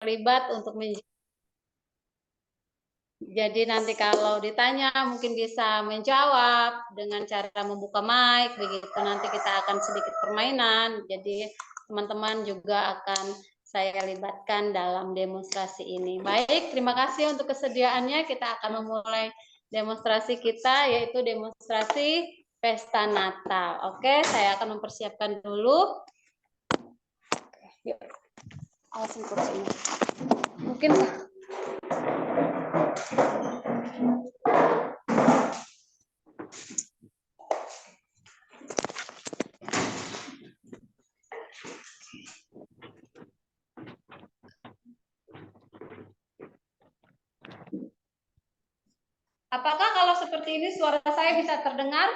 terlibat untuk jadi nanti kalau ditanya mungkin bisa menjawab dengan cara membuka mic begitu. Nanti kita akan sedikit permainan. Jadi teman-teman juga akan saya libatkan dalam demonstrasi ini. Baik, terima kasih untuk kesediaannya. Kita akan memulai demonstrasi kita, yaitu demonstrasi Pesta Natal. Oke, saya akan mempersiapkan dulu. Yuk, awasin kursinya. Mungkin apakah kalau seperti ini suara saya bisa terdengar?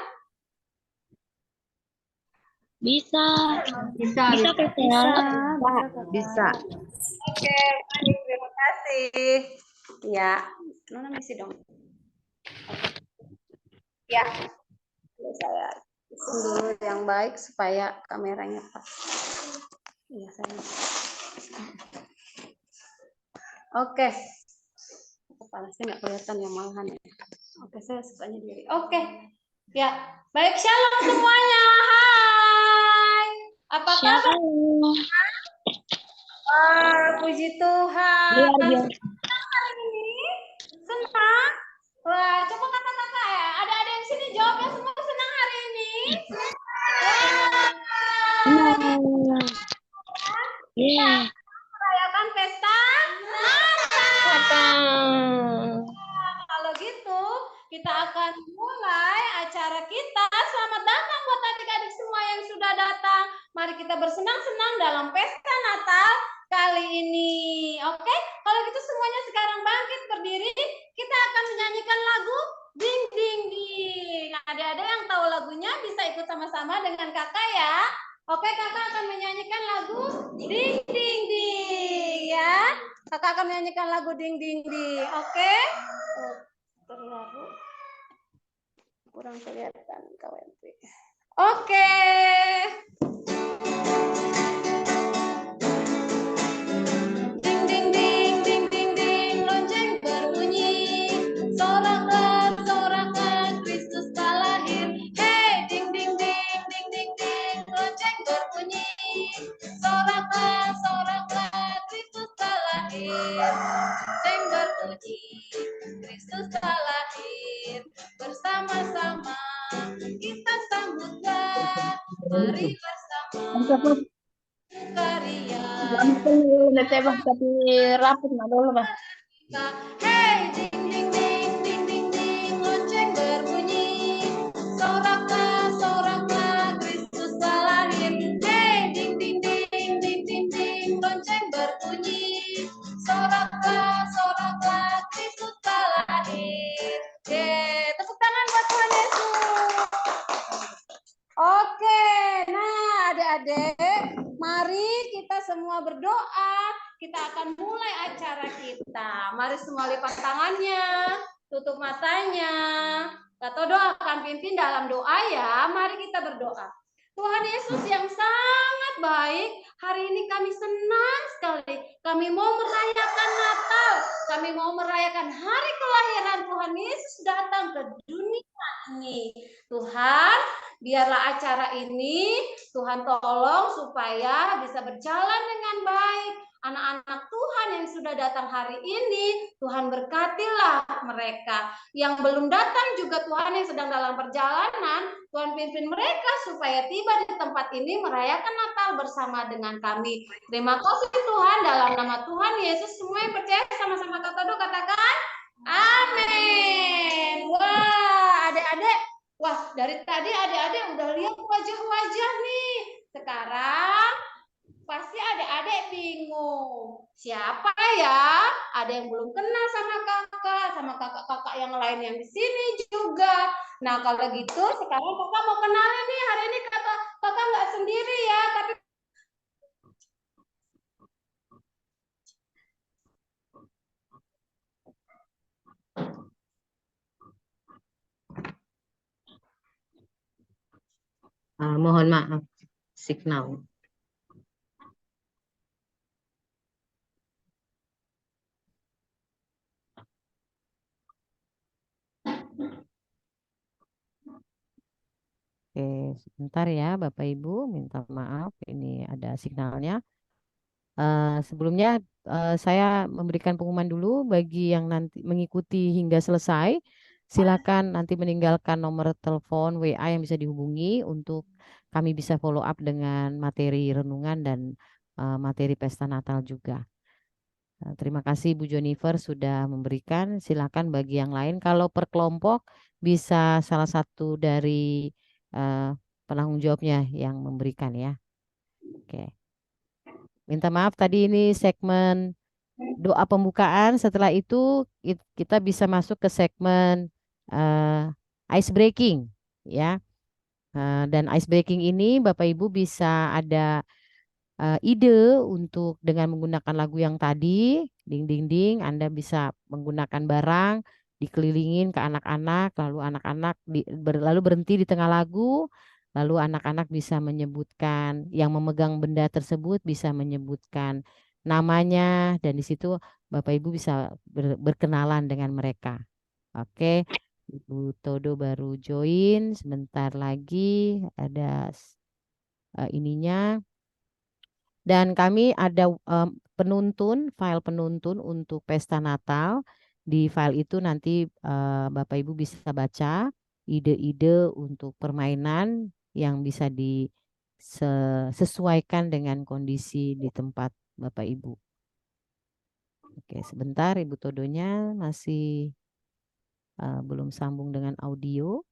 Bisa. Bisa. Oke, baik, terima kasih. Ya, mana misi dong? Ya, saya isi dulu yang baik supaya kameranya pas. Iya, saya. Oke. Kepala saya nggak kelihatan yang malahan ya. Oke, saya sukanya diri. Oke. Ya, baik, shalom semuanya. Hai. Apa kabar? Wah, puji Tuhan. Senang hari ini? Senang? Wah, coba kata-kata ya. Ada yang sini jawab ya, semua senang hari ini? Kita merayakan pesta Natal. Kalau gitu, kita akan mulai acara kita. Selamat datang buat adik-adik semua yang sudah datang. Mari kita bersenang-senang dalam pesta Natal kali ini. Oke, kalau gitu semuanya sekarang bangkit berdiri. Kita akan menyanyikan lagu Ding Ding Ding. Adik-adik yang tahu lagunya bisa ikut sama-sama dengan kakak ya. Oke, kakak akan menyanyikan lagu Ding Ding Ding ya. Kakak akan menyanyikan lagu Ding Ding Ding. Oke? Terlalu kurang kelihatan KWMP. Oke. Ding ding ding ding ding ding, lonceng berbunyi. Sorakan Kristus telah lahir. Hey, ding ding ding ding ding ding, lonceng berbunyi. Sorakan Kristus telah lahir. Lonceng berbunyi, Kristus telah lahir. Bersama-sama kita sambutlah. Mari bersama karya. Tapi rapid nggak dulu Pak. Hey, ding ding ding ding ding ding, lonceng berbunyi. Soraklah Kristus telah lahir. Hey, ding ding ding ding ding ding, lonceng berbunyi. Soraklah Kristus telah lahir. Tepuk tangan buat Tuhan Yesus. Oke, nah adik-adik, mari kita semua berdoa. Kita akan mulai acara kita. Mari semua lipat tangannya, tutup matanya. Kata doa akan pimpin dalam doa ya. Mari kita berdoa. Tuhan Yesus yang sangat baik, hari ini kami senang sekali. Kami mau merayakan Natal. Kami mau merayakan hari kelahiran Tuhan Yesus datang ke dunia ini. Tuhan, biarlah acara ini Tuhan tolong supaya bisa berjalan dengan baik. Anak-anak Tuhan yang sudah datang hari ini, Tuhan berkatilah mereka. Yang belum datang juga Tuhan yang sedang dalam perjalanan, Tuhan pimpin mereka supaya tiba di tempat ini merayakan Natal bersama dengan kami. Terima kasih Tuhan, dalam nama Tuhan Yesus. Semua yang percaya sama-sama katakan amin. Wah, adik-adik. Wah, dari tadi adik-adik udah lihat wajah-wajah nih. Sekarang pasti adik-adik bingung. Siapa ya? Ada yang belum kenal sama kakak-kakak yang lain yang di sini juga. Nah, kalau gitu sekarang kakak mau kenalin nih. Hari ini kakak nggak sendiri ya, tapi Mohon maaf, signal. Oke, sebentar ya Bapak Ibu, minta maaf ini ada signalnya. Sebelumnya saya memberikan pengumuman dulu bagi yang nanti mengikuti hingga selesai. Silakan nanti meninggalkan nomor telepon WA yang bisa dihubungi untuk kami bisa follow up dengan materi renungan dan materi pesta Natal juga. Terima kasih Bu Jonifer sudah memberikan. Silakan bagi yang lain. Kalau per kelompok bisa salah satu dari eh, penanggung jawabnya yang memberikan ya. Oke. Minta maaf tadi ini segmen doa pembukaan. Setelah itu kita bisa masuk ke segmen ice breaking ya. Dan ice breaking ini Bapak Ibu bisa ada ide untuk dengan menggunakan lagu yang tadi, ding ding ding, Anda bisa menggunakan barang, dikelilingin ke anak-anak, lalu anak-anak lalu berhenti di tengah lagu, lalu anak-anak bisa menyebutkan, yang memegang benda tersebut bisa menyebutkan namanya, dan di situ Bapak Ibu bisa berkenalan dengan mereka. Oke, Ibu Todo baru join, sebentar lagi ada ininya. Dan kami ada penuntun, file penuntun untuk pesta Natal. Di file itu nanti Bapak Ibu bisa baca ide-ide untuk permainan yang bisa disesuaikan dengan kondisi di tempat Bapak Ibu. Oke, sebentar Ibu Todonya masih belum sambung dengan audio.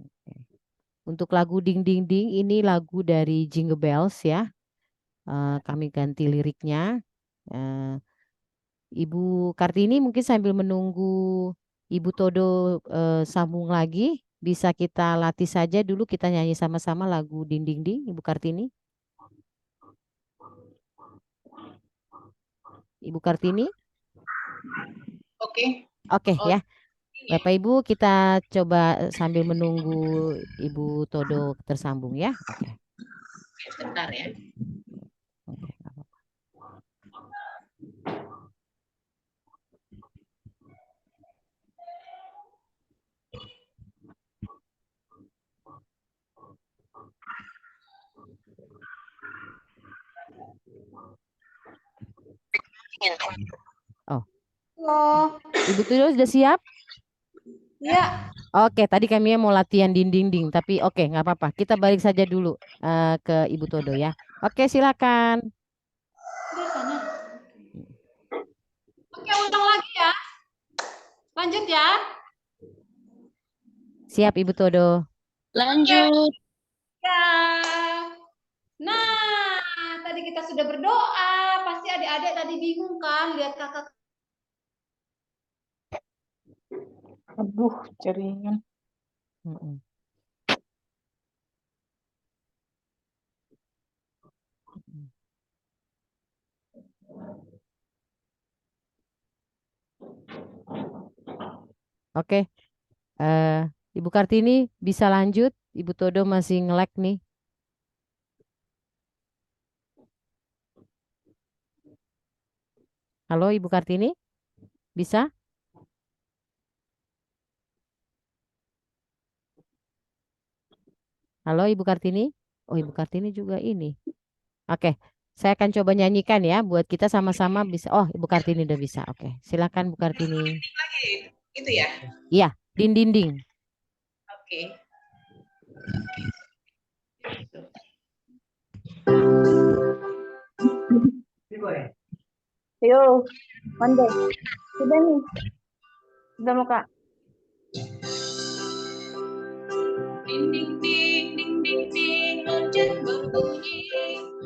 Oke. Untuk lagu Ding Ding Ding ini lagu dari Jingle Bells ya. Kami ganti liriknya. Ibu Kartini mungkin sambil menunggu Ibu Todo sambung lagi, bisa kita latih saja dulu, kita nyanyi sama-sama lagu Ding Ding Ding, Ibu Kartini. Ibu Kartini? Oke. Oke ya. Bapak Ibu kita coba sambil menunggu Ibu Todo tersambung ya. Oke. Sebentar ya. Oke, nggak apa-apa. Oh, Halo. Ibu Todo sudah siap? Ya, Oke, tadi kami mau latihan dinding-ding, tapi oke, nggak apa-apa. Kita balik saja dulu ke Ibu Todo ya. Oke, silakan. di sana. Oke, ulang lagi ya. Lanjut ya. Siap, Ibu Todo. Lanjut. Ya. Nah, tadi kita sudah berdoa. Pasti adik-adik tadi bingung kan lihat kakak. Aduh, jaringan. Mm-mm. Oke, Ibu Kartini bisa lanjut. Ibu Todo masih nge-lag nih. Halo, Ibu Kartini, bisa? Halo, Ibu Kartini. Oh, Ibu Kartini juga ini. Oke, saya akan coba nyanyikan ya, buat kita sama-sama bisa. Oh, Ibu Kartini udah bisa. Oke, silakan Bu Kartini. Lagi, gitu ya. Iya, dinding-ding. Oke. Yo, pandai. Sudah nih. Sudah mau Kak. Ding ding ding ding ding ding, lonceng berbunyi,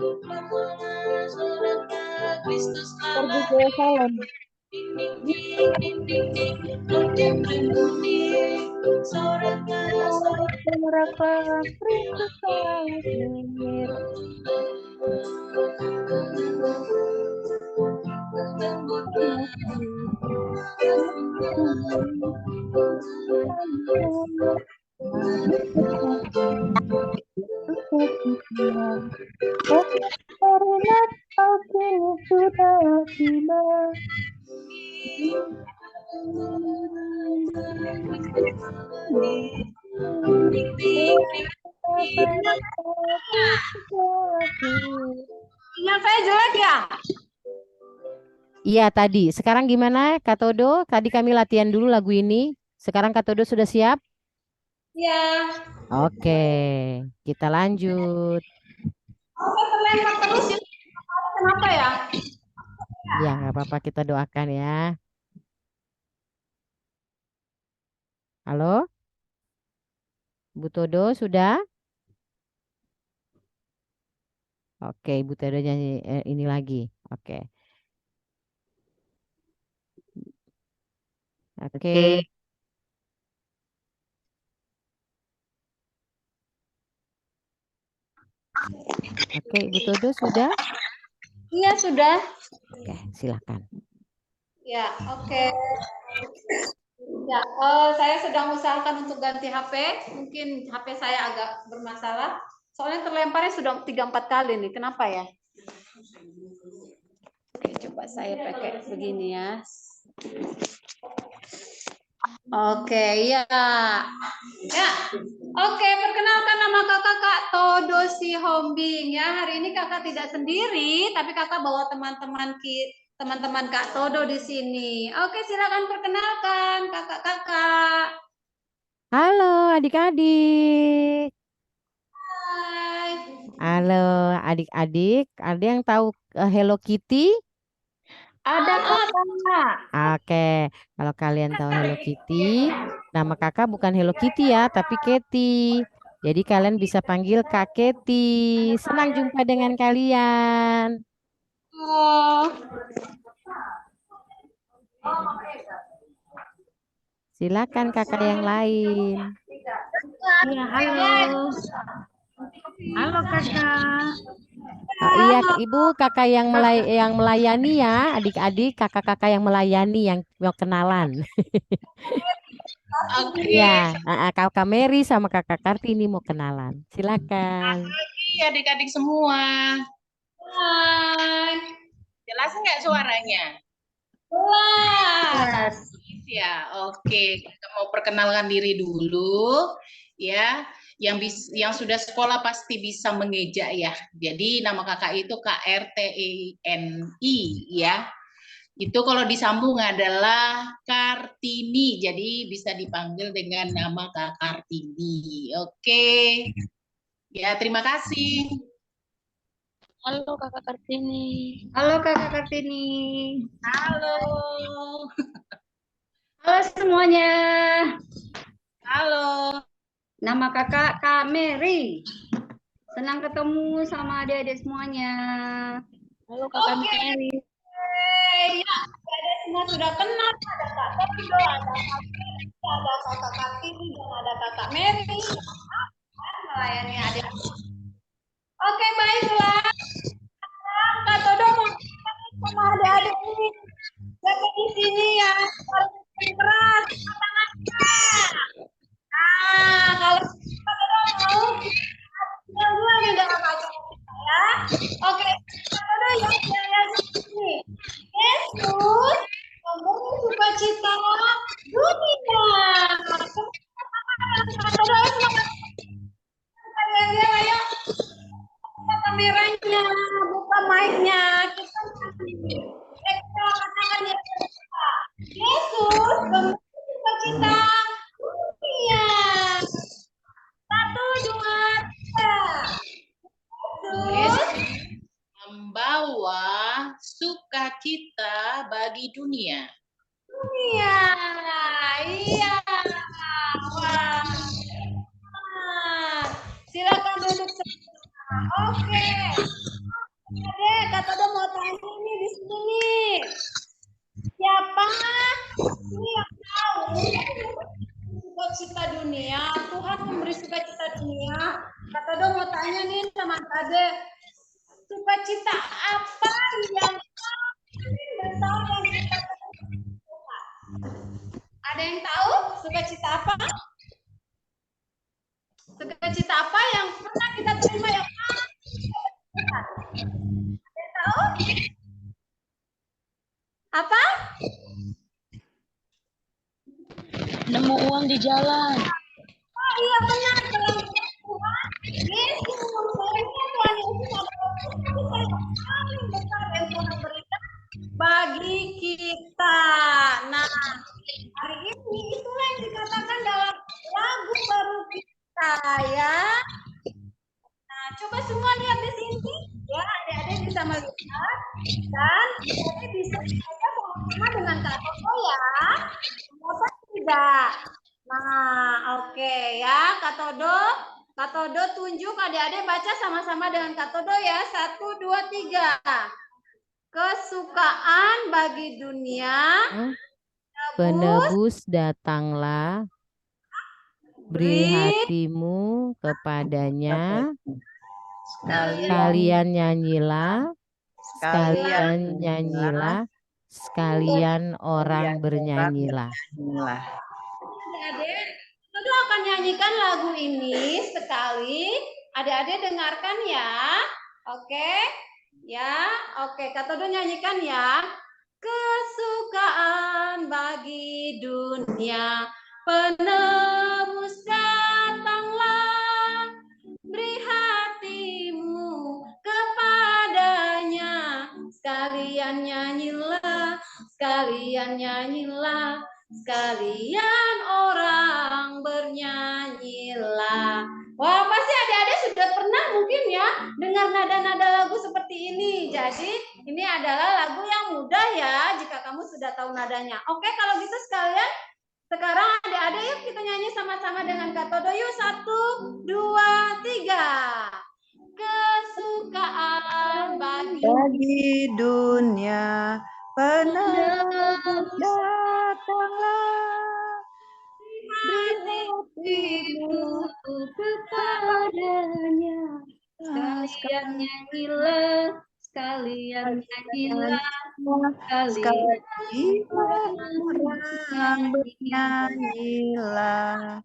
bermula suara Kristus Pergi lama. ke salon. Ding ding ding ding ding ding, lonceng berbunyi, suara Mereka Kristus lahir. Karena kini sudah tiba. Sinyal saya jelek ya? Iya tadi. Sekarang gimana Kak Todo? Tadi kami latihan dulu lagu ini. Sekarang Kak Todo sudah siap? Ya. Oke, kita lanjut. Oke, terlempar terus ini. Kenapa ya? Ya, nggak apa-apa, kita doakan ya. Halo, Bu Todo sudah? Oke, Ibu Todo nyanyi ini lagi. Oke. Oke. Oke, Ibu Todo sudah? Iya, sudah. Oke, silakan. Ya, oke. Ya, saya sedang usahakan untuk ganti HP. Mungkin HP saya agak bermasalah. Soalnya terlemparnya sudah 3-4 kali nih. Kenapa ya? Oke, coba saya pakai begini ya. Oke, ya. Ya. Oke, perkenalkan nama kakak Kak Todo Sihombing ya. Hari ini kakak tidak sendiri, tapi kakak bawa teman-teman Kak Todo di sini. Oke, silakan perkenalkan kakak-kakak. Halo adik-adik. Hai. Halo adik-adik. Ada yang tahu Hello Kitty? Ada kakak. Oke, kalau kalian tahu Hello Kitty, nama kakak bukan Hello Kitty ya, tapi Kitty. Jadi kalian bisa panggil Kak Kitty. Senang jumpa dengan kalian. Oh. Silakan kakak yang lain. Ya, halo. Halo kakak. Oh, iya, Ibu kakak yang melayani ya, adik-adik kakak-kakak yang melayani yang mau kenalan. Oke, Ya, kakak Mary sama kakak Kartini mau kenalan. Silakan. adik-adik semua. Hai. Jelas nggak suaranya? Kelas. Ya, oke. Kita mau perkenalkan diri dulu, ya. Yang sudah sekolah pasti bisa mengejak ya. Jadi nama kakak itu KRTINI ya. Itu kalau disambung adalah Kartini. Jadi bisa dipanggil dengan nama Kak Kartini. Oke. Ya, terima kasih. Halo Kakak Kartini. Halo kakak Kartini. Halo. Halo semuanya. Halo. Nama kakak Kak Mary. Senang ketemu sama adik-adik semuanya. Halo Kakak Oke. Mary. Ya, adik semua sudah kenal. Ada Kak Tendo, ada Kak Mary, ada kakak Kartini, dan ada kakak Mary. Melayani adik. Oke, baiklah. Kak Todo mau sama adik-adik ini. Jaga di sini ya. Harus keras. Nah, kalau Kak Todo mau, tinggal dua nih dalam acara kita ya. Oke, Kak Todo yang sini. Yesus memberi sukacita dunia. Kak Todo semangat. Kalian ayo buka kameranya, buka mic-nya. Kita katakan ya. Yesus memberi sukacita dunia. 1, 2, 3. Yesus Membawa sukacita bagi dunia. dunia. Iya. Wah. Silakan duduk semua. Oke. Oke, Kak Todo mau tanya nih di sini. Siapa ini yang tahu sukacita dunia? Tuhan memberi sukacita dunia. Kak Todo mau tanya nih sama Kade. Sukacita apa yang paling besar yang kita terima? Ada yang tahu sukacita apa? Sukacita apa yang pernah kita terima yang paling besar? Ada yang tahu? Apa? Nemu uang di jalan. Oh iya benar, dalam Tuhan Yesus, sayangnya Tuhan Yesus adalah kasih sayang paling besar yang Tuhan berikan bagi kita. Nah, hari ini itulah yang dikatakan dalam lagu baru kita ya. Nah, coba semua lihat di sini ya, adik-adik bisa melihat dan adik bisa baca sama dengan Kak Toto ya. Apa tidak? Nah, oke ya, Kak Todo tunjuk adik-adik baca sama-sama dengan Kak Todo ya. 1, 2, 3. Kesukaan bagi dunia, Penebus datanglah, beri beri hatimu kepadanya, sekalian sekalian nyanyilah, Sekalian sekalian nyanyilah, sekalian orang bernyanyilah. Adik-adik, Todo akan nyanyikan lagu ini sekali. Adik-adik dengarkan ya. Oke? Ya, oke. Kak Todo nyanyikan ya. Kesukaan bagi dunia, penebus datanglah, beri hatimu kepadanya, sekalian nyanyilah, sekalian nyanyilah, sekalian orang bernyanyilah. Wah, pasti adik-adik sudah pernah mungkin ya dengar nada-nada lagu seperti ini. Jadi ini adalah lagu yang mudah ya jika kamu sudah tahu nadanya. Oke, kalau gitu sekalian sekarang adik-adik yuk kita nyanyi sama-sama dengan Kak Todo. Yuk 1, 2, 3. Kesukaan bagi dunia, penebus datanglah, hatimu kepadanya, sekalian nyanyilah, sekalian nyanyilah, sekalian orang bernyanyilah.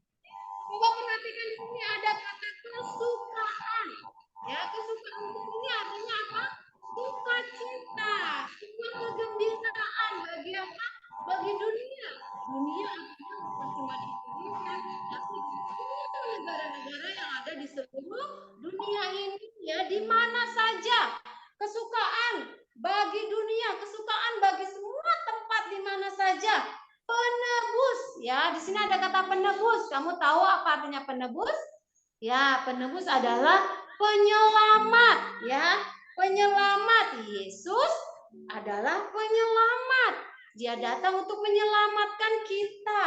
Coba perhatikan di sini ada kata kesukaan. Ya, kesukaan ini artinya apa? Sukacita, sebuah kegembiraan bagi apa? Bagi dunia. Dunia artinya bukan cuma di dunia, tapi di seluruh negara-negara yang ada di seluruh dunia ini ya, di mana saja. Kesukaan bagi dunia, kesukaan bagi semua tempat di mana saja. Penebus ya, di sini ada kata penebus. Kamu tahu apa artinya penebus? Ya, penebus adalah penyelamat ya. Penyelamat. Yesus adalah penyelamat. Dia datang untuk menyelamatkan kita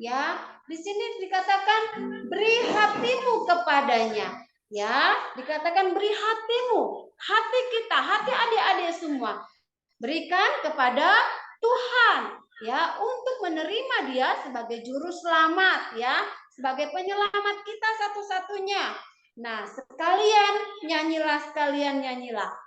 ya. Di sini dikatakan beri hatimu kepadanya. Ya, dikatakan beri hatimu, hati kita, hati adik-adik semua. Berikan kepada Tuhan ya, untuk menerima dia sebagai juru selamat ya, sebagai penyelamat kita satu-satunya. Nah, sekalian nyanyilah.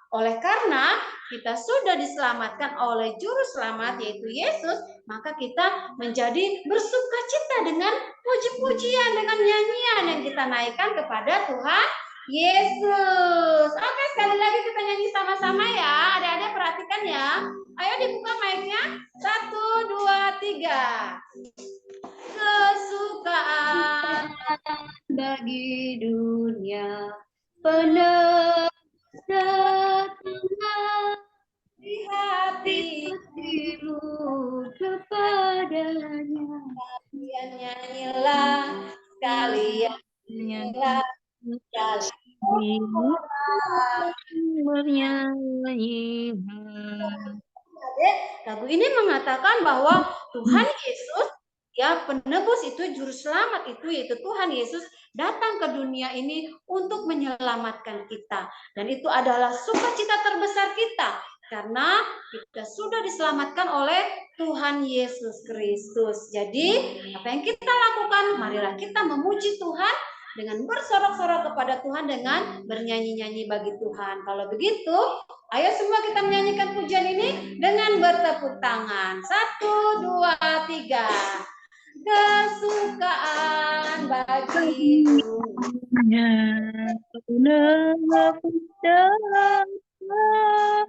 Oleh karena kita sudah diselamatkan oleh juru selamat yaitu Yesus, maka kita menjadi bersukacita dengan puji-pujian, dengan nyanyian yang kita naikkan kepada Tuhan Yesus. Oke, sekali lagi kita nyanyi sama-sama ya. Adik-adik perhatikan ya. Ayo dibuka mic-nya. 1, 2, 3. Kesukaan bagi dunia, penebus datanglah, di hatimu kepadanya. Sekalian nyanyilah, sekalian nyanyilah, lagu ini mengatakan bahwa Tuhan Yesus ya, penebus itu, juru selamat itu yaitu Tuhan Yesus datang ke dunia ini untuk menyelamatkan kita, dan itu adalah sukacita terbesar kita karena kita sudah diselamatkan oleh Tuhan Yesus Kristus. Jadi apa yang kita lakukan, marilah kita memuji Tuhan dengan bersorak-sorak kepada Tuhan, dengan bernyanyi-nyanyi bagi Tuhan. Kalau begitu, ayo semua kita menyanyikan pujian ini dengan bertepuk tangan. 1, 2, 3. Kesukaan bagi dunia, Penebus datanglah,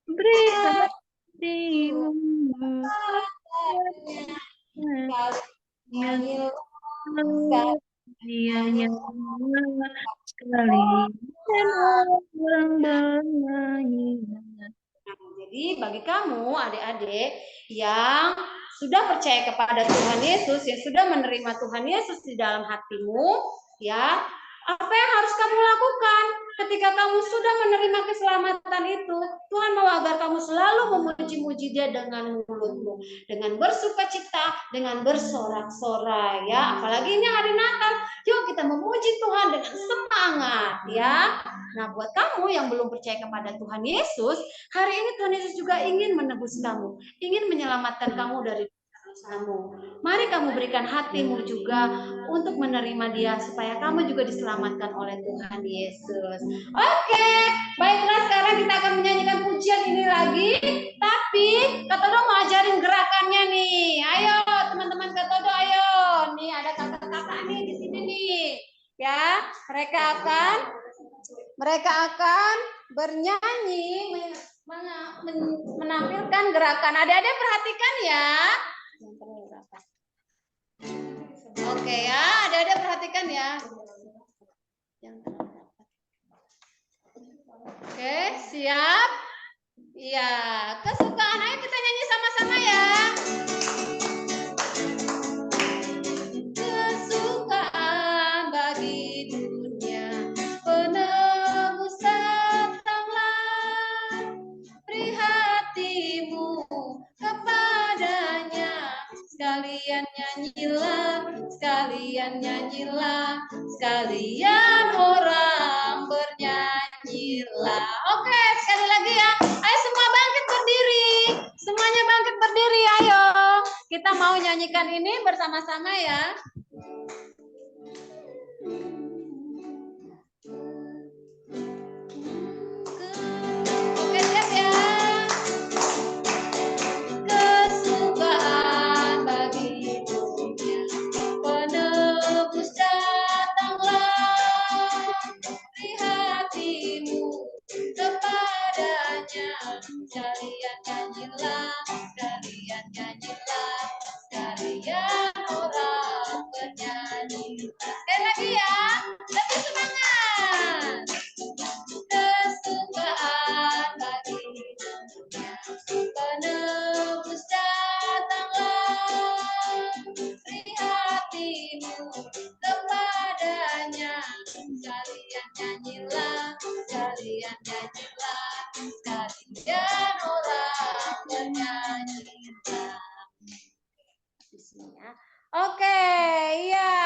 beri hatimu Menyilang Dianya sekali orang bernyanyi. Jadi bagi kamu adik-adik yang sudah percaya kepada Tuhan Yesus, yang sudah menerima Tuhan Yesus di dalam hatimu, ya, apa yang harus kamu lakukan ketika kamu sudah menerima keselamatan itu? Tuhan mau agar kamu selalu memuji-muji Dia dengan mulutmu, dengan bersukacita, dengan bersorak-sorai, ya. Apalagi ini hari Natal, yuk kita memuji Tuhan dengan semangat, ya. Nah, buat kamu yang belum percaya kepada Tuhan Yesus, hari ini Tuhan Yesus juga ingin menebus kamu, ingin menyelamatkan kamu dari dosamu. Mari kamu berikan hatimu juga untuk menerima Dia supaya kamu juga diselamatkan oleh Tuhan Yesus. Oke, baiklah sekarang kita akan menyanyikan pujian ini lagi, tapi Kak Todo mau ajarin gerakannya nih. Ayo teman-teman Kak Todo, ayo. Nih ada kakak-kakak nih di sini nih. Ya, mereka akan bernyanyi menampilkan gerakan. Adik-adik perhatikan ya. Oke ya, adik-adik perhatikan ya. Oke, siap? Iya, kesukaan. Ayo kita nyanyi sama-sama ya. Kesukaan bagi dunia, penebus datanglah, beri hatimu kepadanya, sekalian nyanyilah, sekalian orang bernyanyilah. Oke, sekali lagi ya. Ayo semua bangkit berdiri. Semuanya bangkit berdiri, ayo. Kita mau nyanyikan ini bersama-sama ya. Oke, siap ya. Kesukaan bagi dunia, penebus datanglah, beri hatimu kepadanya, sekalian nyanyilah, sekalian orang bernyanyi. Sekali lagi ya, lebih semangat. Kesukaan bagi dunia, penebus datanglah, beri hatimu kepadanya, sekalian nyanyilah, sekalian orang bernyanyilah. Oke, iya.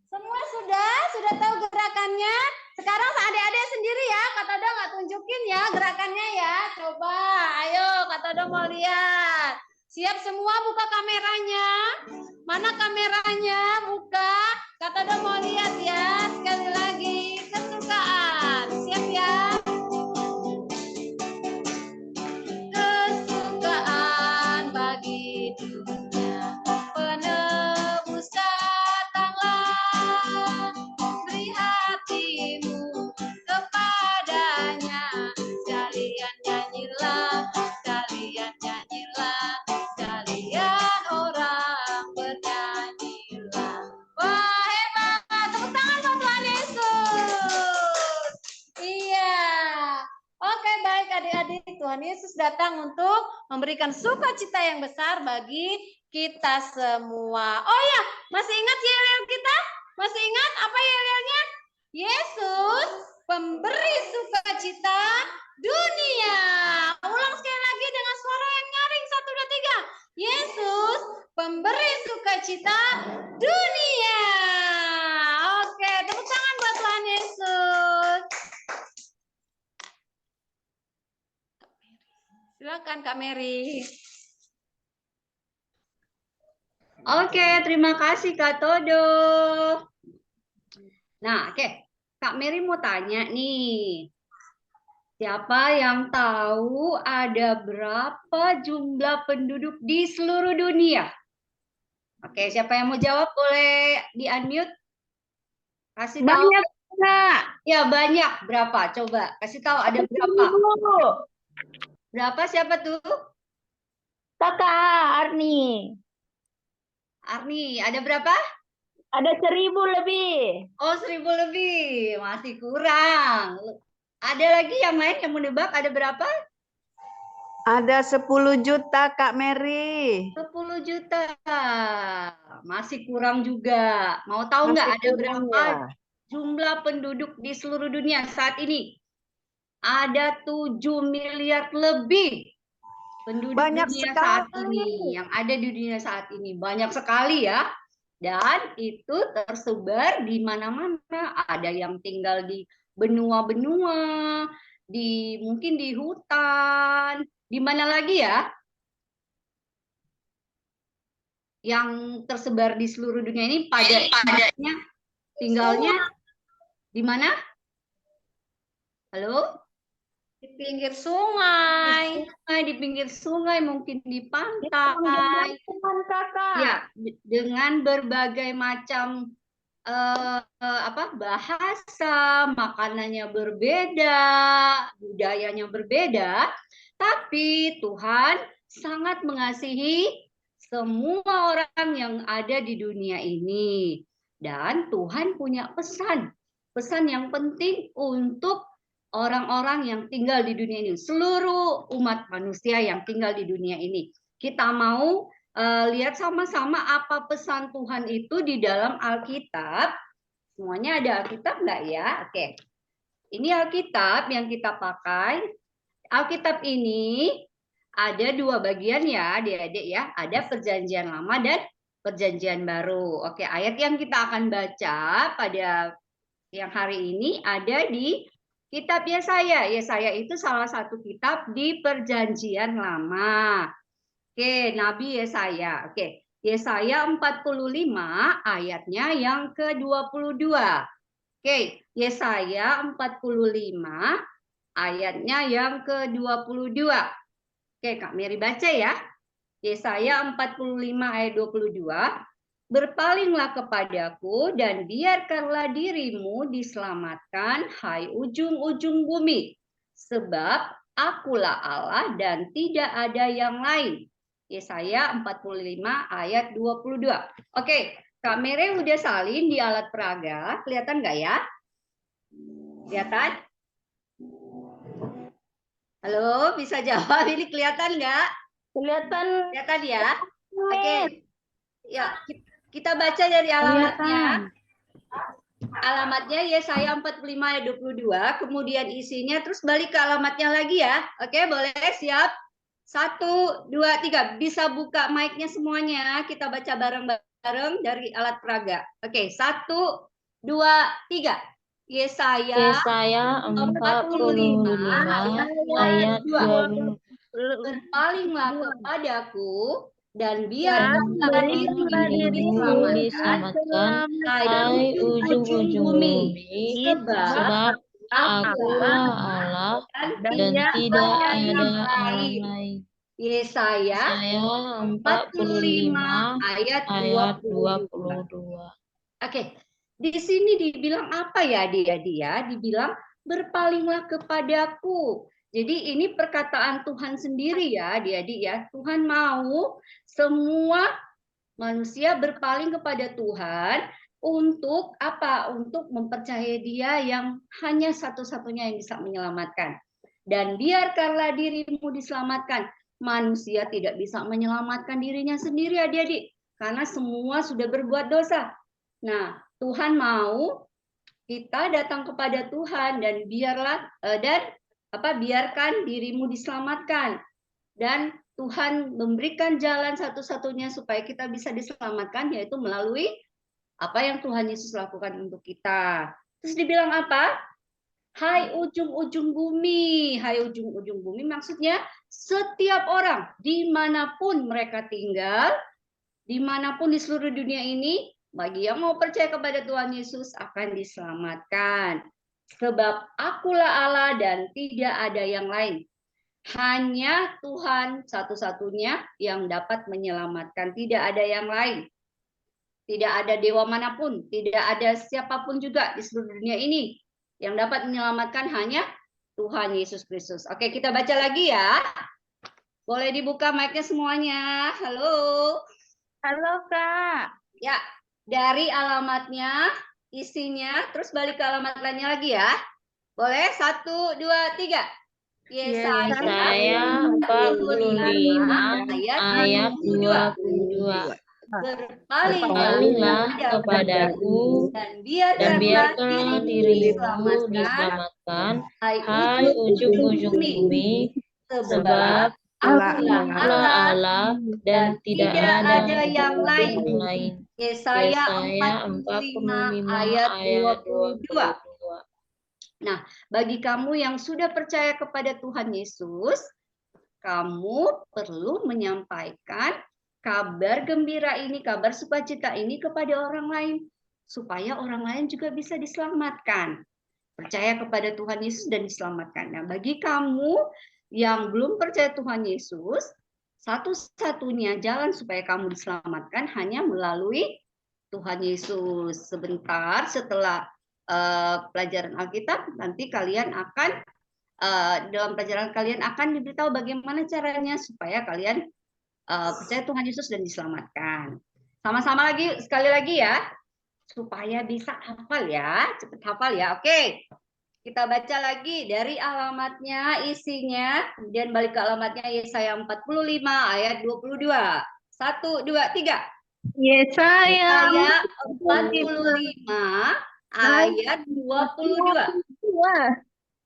Semua sudah tahu gerakannya? Sekarang adik-adik sendiri ya, Kak Todo nggak tunjukin ya gerakannya ya. Coba, ayo Kak Todo mau lihat. Siap semua, buka kameranya. Mana kameranya? Buka. Kak Todo mau lihat ya. Sekali lagi, kesukaan. Siap ya. Kesukaan bagi dunia, penebus datanglah, beri hatimu kepadanya, sekalian nyanyilah, sekalian orang bernyanyilah. Wah, hebat. Tepuk tangan buat Tuhan Yesus. Iya. Oke, baik adik-adik, Tuhan Yesus datang untuk memberikan sukacita yang besar bagi kita semua. Oh ya, masih ingat yel-yel kita? Masih ingat apa yel-yelnya? Yesus, pemberi sukacita dunia. Ulang sekali lagi dengan suara yang nyaring, 1, 2, 3. Yesus, pemberi sukacita dunia. Oke, tepuk tangan buat Tuhan Yesus. Silakan Kak Mary. Oke, terima kasih Kak Todo. Nah, oke. Kak Mary mau tanya nih. Siapa yang tahu ada berapa jumlah penduduk di seluruh dunia? Oke, siapa yang mau jawab boleh di-unmute. Kasih tahu. Banyak, Kak. Ya, banyak. Berapa? Coba kasih tahu ada berapa. Berapa siapa tuh? Kakak Arni. Arni, ada berapa? Ada 1000 lebih. Oh, 1000 lebih. Masih kurang. Ada lagi yang lain yang mau nebak ada berapa? Ada 10 juta, Kak Mary. 10 juta. Masih kurang juga. Mau tahu nggak Masih ada kurang berapa ya? jumlah penduduk di seluruh dunia saat ini? Ada 7 miliar lebih penduduk Banyak dunia saat sekali. ini. Yang ada di dunia saat ini. Banyak sekali ya. Dan itu tersebar di mana-mana. Ada yang tinggal di benua-benua, mungkin di hutan. Di mana lagi ya? Yang tersebar di seluruh dunia ini padatnya tinggalnya di mana? Halo? Di pinggir sungai. Di pinggir sungai, mungkin di pantai. Kakak. Ya, dengan berbagai macam bahasa, makanannya berbeda, budayanya berbeda, tapi Tuhan sangat mengasihi semua orang yang ada di dunia ini. Dan Tuhan punya pesan yang penting untuk orang-orang yang tinggal di dunia ini, seluruh umat manusia yang tinggal di dunia ini. Kita mau lihat sama-sama apa pesan Tuhan itu di dalam Alkitab. Semuanya ada Alkitab nggak ya? Oke. Ini Alkitab yang kita pakai. Alkitab ini ada 2 bagian ya, adik-adik ya. Ada Perjanjian Lama dan Perjanjian Baru. Oke, ayat yang kita akan baca pada siang hari ini ada di Kitab Yesaya. Yesaya itu salah satu kitab di Perjanjian Lama. Oke, Nabi Yesaya. Oke, Yesaya 45 ayatnya yang ke-22. Oke, Yesaya 45 ayatnya yang ke-22. Oke, Kak Mary baca ya. Yesaya 45 ayat 22. Berpalinglah kepadaku dan biarkanlah dirimu diselamatkan, hai ujung-ujung bumi. Sebab akulah Allah dan tidak ada yang lain. Yesaya 45 ayat 22. Oke, Kak Mere udah salin di alat peraga. Kelihatan nggak ya? Kelihatan? Halo, bisa jawab? Ini kelihatan nggak? Kelihatan. Kelihatan ya? Oke. Ya, kita baca dari alamatnya. Alamatnya Yesaya 45 ayat 22, kemudian isinya, terus balik ke alamatnya lagi ya. Oke, boleh? Siap? 1, 2, 3. Bisa buka mic-nya semuanya. Kita baca bareng-bareng dari alat peraga. Oke, 1, 2, 3. Yesaya 45 ayat 2. Berpalinglah kepadaku dan biarkanlah dirimu diselamatkan, hai ujung-ujung bumi. Sebab akulah Allah dan tidak ada Allah lain. Yesaya 45 ayat 22. Oke, di sini dibilang apa ya dia? Dibilang berpalinglah kepadaku. Jadi ini perkataan Tuhan sendiri ya, adik-adik ya. Tuhan mau semua manusia berpaling kepada Tuhan untuk apa? Untuk mempercayai Dia yang hanya satu-satunya yang bisa menyelamatkan. Dan biarkanlah dirimu diselamatkan. Manusia tidak bisa menyelamatkan dirinya sendiri, adik-adik, karena semua sudah berbuat dosa. Nah, Tuhan mau kita datang kepada Tuhan dan biarkan dirimu diselamatkan, dan Tuhan memberikan jalan satu-satunya supaya kita bisa diselamatkan, yaitu melalui apa yang Tuhan Yesus lakukan untuk kita. Terus dibilang apa? Hai ujung-ujung bumi. Hai ujung-ujung bumi maksudnya setiap orang dimanapun mereka tinggal, dimanapun di seluruh dunia ini, bagi yang mau percaya kepada Tuhan Yesus akan diselamatkan. Sebab akulah Allah dan tidak ada yang lain. Hanya Tuhan satu-satunya yang dapat menyelamatkan. Tidak ada yang lain. Tidak ada dewa manapun. Tidak ada siapapun juga di seluruh dunia ini. Yang dapat menyelamatkan hanya Tuhan Yesus Kristus. Oke, kita baca lagi ya. Boleh dibuka mic-nya semuanya. Halo. Halo, Kak. Ya, dari alamatnya, isinya, terus balik ke alamat lainnya lagi ya. Boleh? 1, 2, 3. Yesaya 45 ayat 22. 22. Berpalinglah kepadaku dan dan biarkanlah dirimu diselamatkan, hai ujung bumi, sebab Allah Allah dan tidak ada yang lain. Yesaya Yesaya 45 ayat 22. Nah, bagi kamu yang sudah percaya kepada Tuhan Yesus, kamu perlu menyampaikan kabar gembira ini, kabar sukacita ini kepada orang lain, supaya orang lain juga bisa diselamatkan. Percaya kepada Tuhan Yesus dan diselamatkan. Nah, bagi kamu yang belum percaya Tuhan Yesus, satu-satunya jalan supaya kamu diselamatkan hanya melalui Tuhan Yesus. Sebentar setelah pelajaran Alkitab, nanti kalian akan dalam pelajaran kalian akan diberitahu bagaimana caranya supaya kalian percaya Tuhan Yesus dan diselamatkan. Sama-sama lagi, sekali lagi ya, supaya bisa hafal ya, cepat hafal ya. Oke, kita baca lagi dari alamatnya, isinya, kemudian balik ke alamatnya Yesaya 45 ayat 22. 1, 2, 3. Yesaya Yesaya 45 ayat 22.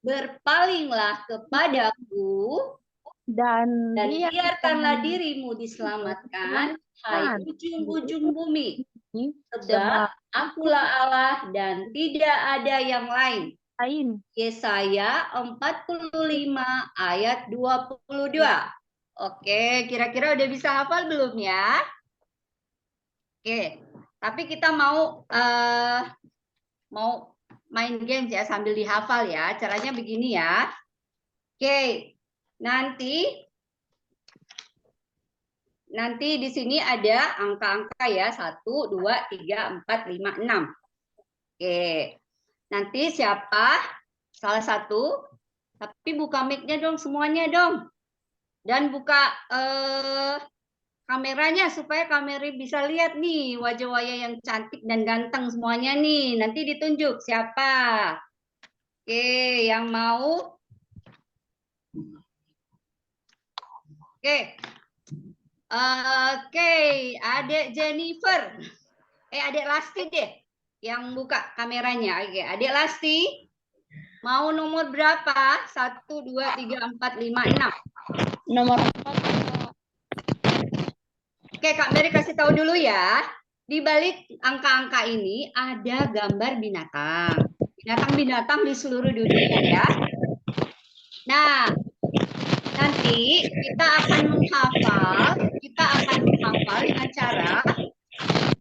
Berpalinglah kepadaku dan dan biarkanlah dirimu diselamatkan, hai ujung-ujung bumi. Sebab akulah Allah dan tidak ada yang lain. Yesaya 45 ayat 22. Oke, kira-kira udah bisa hafal belum ya? Oke, tapi kita mau main games ya sambil dihafal ya. Caranya begini ya. Oke, nanti di sini ada angka-angka ya, 1, 2, 3, 4, 5, 6. Oke, nanti siapa salah satu, tapi buka mic-nya dong semuanya dong. Dan buka kameranya supaya kamera bisa lihat nih wajah-wajah yang cantik dan ganteng semuanya nih. Nanti ditunjuk siapa. Oke, yang mau. Oke. Oke, Adik Jennifer. Adik Lasti deh yang buka kameranya. Oke, Adik Lasti. Mau nomor berapa? 1, 2, 3, 4, 5, 6. nomor 4. Oke, Kak Mary kasih tahu dulu ya. Di balik angka-angka ini ada gambar binatang. Binatang-binatang di seluruh dunia ya. Nah, nanti kita akan menghafal dengan cara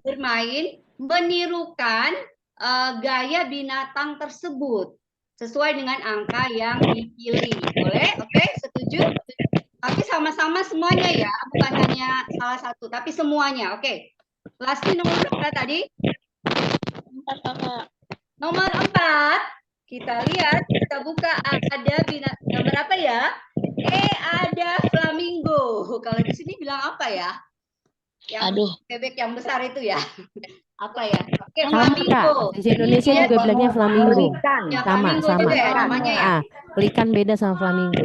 bermain menirukan gaya binatang tersebut sesuai dengan angka yang dipilih. Boleh? Oke, setuju? Tapi sama-sama semuanya ya, bukan hanya salah satu, tapi semuanya. Oke. Lasti nomor berapa tadi? 4, Kakak. Nomor 4. Kita lihat, kita buka ada gambar apa ya? Ada flamingo. Kalau di sini bilang apa ya? Yang bebek yang besar itu ya. Apa ya? Oke, flamingo. Di Indonesia juga bilangnya flamingo. Ya, Sama. juga ya namanya ya. Pelikan beda sama flamingo.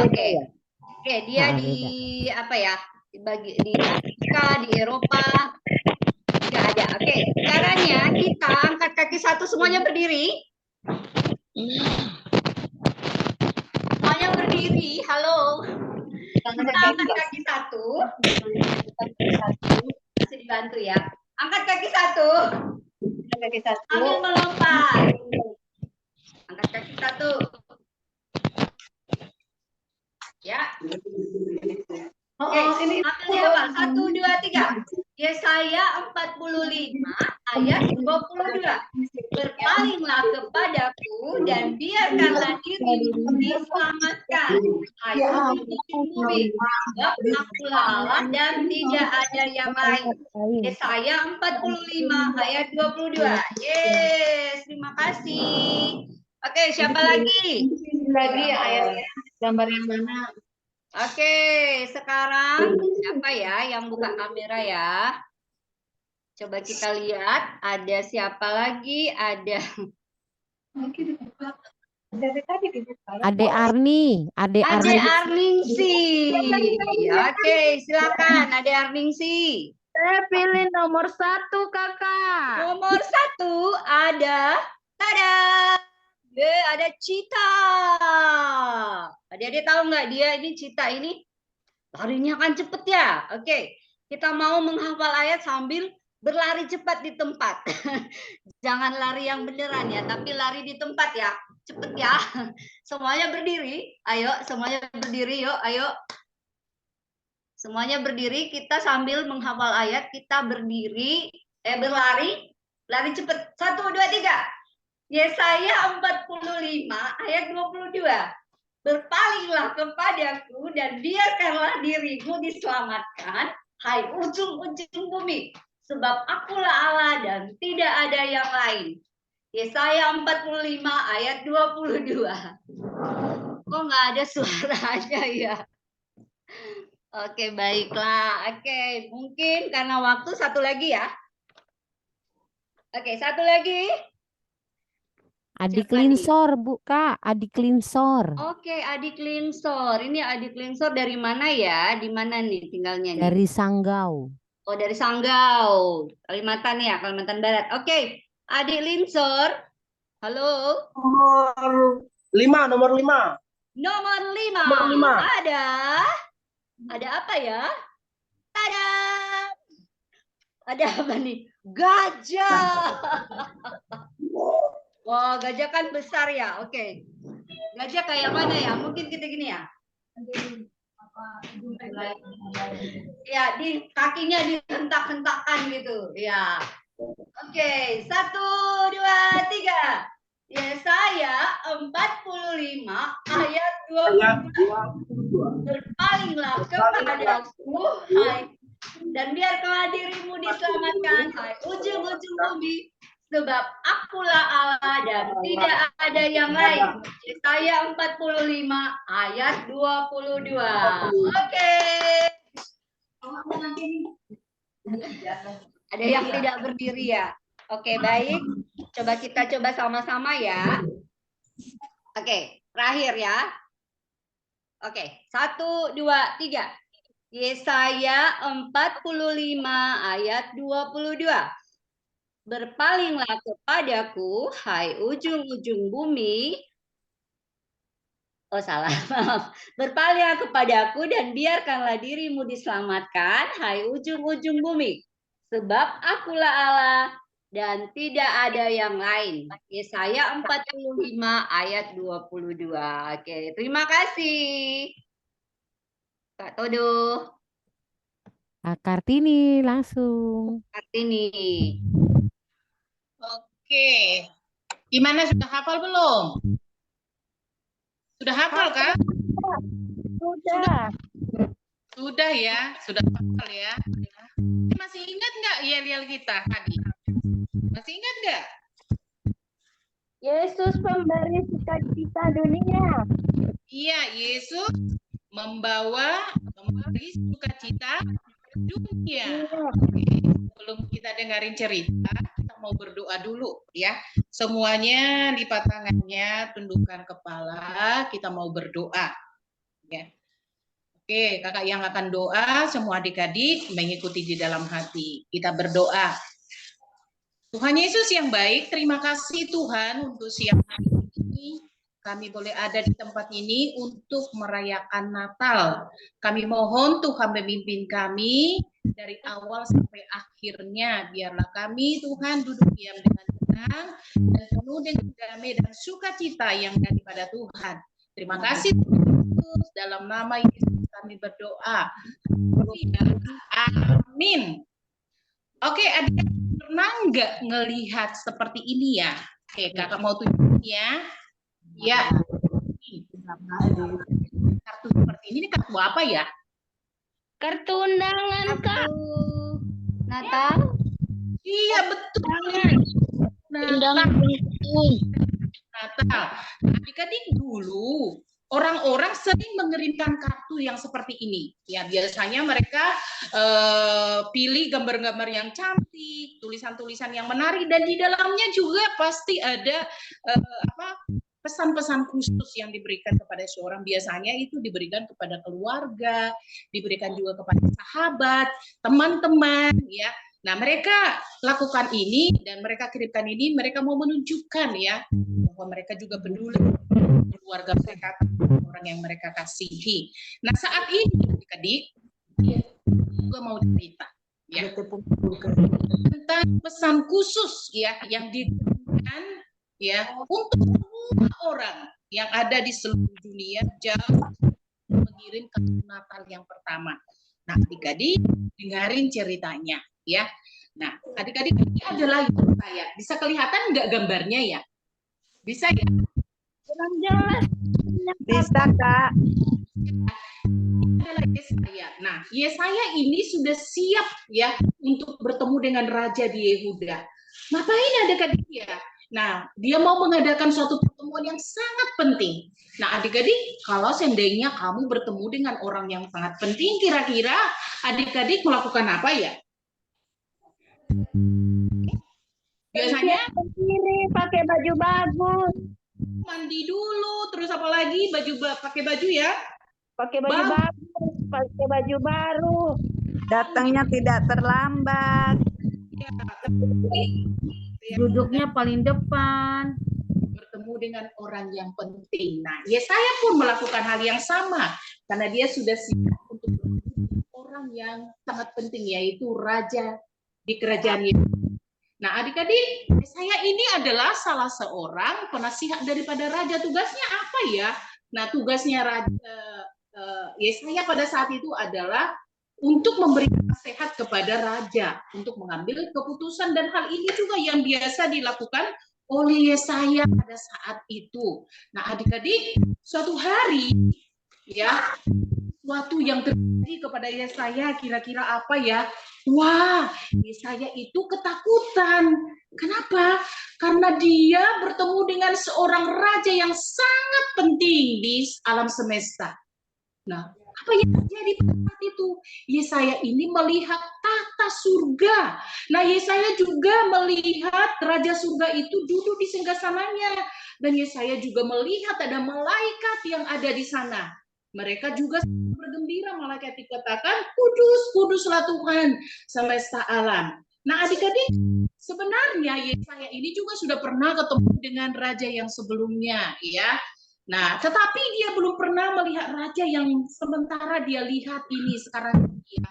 Oke. Oke, dia di beda. Apa ya? Di Afrika, di Eropa. Tidak ada. Oke, caranya kita angkat kaki satu semuanya berdiri. Semuanya berdiri. Halo. Kita angkat kaki satu. Masih dibantu ya. Angkat kaki satu. Ambil melompat. Angkat kaki satu. Ya. Oke, ini apa? 1, 2, 3. Yesaya 45 ayat 22. Berpalinglah kepadaku dan biarkanlah dirimu diselamatkan. Hai ujung bumi, sebab akulah Allah dan tidak ada yang lain. Yesaya 45 ayat 22. Yes, terima kasih. Oke, siapa lagi? Lagi ayatnya gambar yang mana? Oke, sekarang siapa ya yang buka kamera ya? Coba kita lihat, ada siapa lagi? Ada Ade Arni, Ade Ade Arni. Arningsi. Oke, silakan Ade Arningsi. Saya pilih nomor 1, Kakak. Nomor 1 ada, tada, ada Cita. Adik-adik tahu nggak dia ini Cita ini larinya kan cepet ya. Oke, kita mau menghafal ayat sambil berlari cepat di tempat. Jangan lari yang beneran ya, tapi lari di tempat ya. Cepet ya. Semuanya berdiri. Ayo, semuanya berdiri yuk. Ayo. Semuanya berdiri, kita sambil menghafal ayat, kita berdiri, berlari, lari cepat. 1, 2, 3. Yesaya 45 ayat 22. Berpalinglah kepadaku dan biarkanlah dirimu diselamatkan, hai ujung-ujung bumi. Sebab akulah Allah dan tidak ada yang lain. Yesaya 45 ayat 22. Kok nggak ada suaranya ya? Oke, baiklah. Oke, mungkin karena waktu satu lagi ya. Oke, satu lagi. Adik Siapa nih? Linsor, Bu Kak. Adik Linsor. Oke, Adik Linsor. Ini Adik Linsor dari mana ya? Di mana nih tinggalnya nih? Dari Sanggau. Oh, dari Sanggau. Kalimantan ya, Kalimantan Barat. Oke, Adik Linsor. Halo. Nomor 5. Nomor 5. Nomor 5. Ada apa ya? Tada! Ada apa nih? Gajah. Wah, gajah kan besar ya. Oke. Gajah kayak mana ya? Mungkin kita gini ya. Ya, di kakinya dihentak-hentakan gitu. Ya. Oke, 1, 2, 3. Yesaya 45 ayat 22. Berpalinglah kepadaku, hai, dan biarkanlah dirimu diselamatkan, hai ujung-ujung bumi, sebab akulah Allah dan tidak ada yang lain. Yesaya 45 ayat 22. Oke. Ada yang tidak berdiri ya? Oke, baik. Kita coba sama-sama ya. Oke, terakhir ya. Oke, 1, 2, 3. Yesaya 45 ayat 22. Berpalinglah kepadaku, hai ujung-ujung bumi. Oh, salah. Maaf. Berpalinglah kepadaku dan biarkanlah dirimu diselamatkan, hai ujung-ujung bumi. Sebab akulah Allah dan tidak ada yang lain. Yesaya 45 ayat 22. Oke, terima kasih. Kak Todo. Kak Kartini langsung. Kartini. Oke. Gimana, sudah hafal belum? Sudah hafal kan? Sudah ya, sudah hafal ya. Masih ingat nggak yel-yel kita tadi? Masih ingat nggak? Yesus pemberi sukacita dunia. Iya, Yesus memberi sukacita dunia. Oke. Sebelum kita dengerin cerita, kita mau berdoa dulu ya. Semuanya lipat tangannya, tundukkan kepala, kita mau berdoa. Ya. Oke, kakak yang akan doa, semua adik-adik mengikuti di dalam hati. Kita berdoa. Tuhan Yesus yang baik, terima kasih Tuhan untuk siang hari ini. Kami boleh ada di tempat ini untuk merayakan Natal. Kami mohon Tuhan memimpin kami dari awal sampai akhirnya. Biarlah kami Tuhan duduk diam dengan tenang dan penuh dengan damai dan sukacita yang daripada Tuhan. Terima kasih Yesus, dalam nama Yesus kami berdoa. Amin. Oke, adik, pernah nggak ngelihat seperti ini ya? Oke, kakak mau tunjukin ya. Ya. Kartu seperti ini kartu apa ya? Kartu undangan, Kak. Natal. Iya, betul. Undangan. Natal. Adik-adik dulu orang-orang sering mengirimkan kartu yang seperti ini. Ya, biasanya mereka pilih gambar-gambar yang cantik, tulisan-tulisan yang menarik, dan di dalamnya juga pasti ada pesan-pesan khusus yang diberikan kepada seorang. Biasanya itu diberikan kepada keluarga, diberikan juga kepada sahabat, teman-teman, ya. Nah, mereka lakukan ini dan mereka kirimkan ini, mereka mau menunjukkan ya bahwa mereka juga peduli keluarga mereka, orang yang mereka kasihi. Nah, saat ini adik-adik juga mau cerita ya tentang pesan khusus ya yang diberikan ya untuk semua orang yang ada di seluruh dunia jauh mengirim kartu Natal yang pertama. Nah, adik-adik dengarin ceritanya ya. Nah, adik-adik ini adalah saya. Bisa kelihatan nggak gambarnya ya? Bisa ya? Kurang jelas. Bisa, Kak. Ini adalah Yesaya. Nah, Yesaya ini sudah siap ya untuk bertemu dengan Raja di Yehuda. Ngapain adik-adik ya? Nah, dia mau mengadakan suatu pertemuan yang sangat penting. Nah, adik-adik, kalau seandainya kamu bertemu dengan orang yang sangat penting, kira-kira adik-adik melakukan apa ya? Biasanya pakai baju bagus. Mandi dulu, terus apa lagi? Pakai baju ya? Pakai baju bagus, pakai baju baru. Datangnya tidak terlambat. Ya, Duduknya paling depan. bertemu dengan orang yang penting. Nah, Yesaya pun melakukan hal yang sama karena dia sudah siap untuk bertemu dengan orang yang sangat penting, yaitu raja di kerajaan Yehuda. Nah, adik-adik, Yesaya ini adalah salah seorang penasihat daripada raja. Tugasnya apa ya? Nah, tugasnya Yesaya pada saat itu adalah untuk memberikan nasihat kepada raja, untuk mengambil keputusan, dan hal ini juga yang biasa dilakukan oleh Yesaya pada saat itu. Nah, adik-adik, suatu hari ya, suatu yang terjadi kepada Yesaya kira-kira apa ya? Wah, Yesaya itu ketakutan. Kenapa? Karena dia bertemu dengan seorang raja yang sangat penting di alam semesta. Nah, apa yang terjadi pada saat itu? Yesaya ini melihat tata surga. Nah, Yesaya juga melihat raja surga itu duduk di singgasananya. Dan Yesaya juga melihat ada malaikat yang ada di sana. Mereka juga bergembira, malaikat dikatakan, kudus, kuduslah Tuhan semesta alam. Nah, adik-adik, sebenarnya Yesaya ini juga sudah pernah ketemu dengan raja yang sebelumnya, ya. Nah, tetapi dia belum pernah melihat raja yang sementara dia lihat ini sekarang. Ya.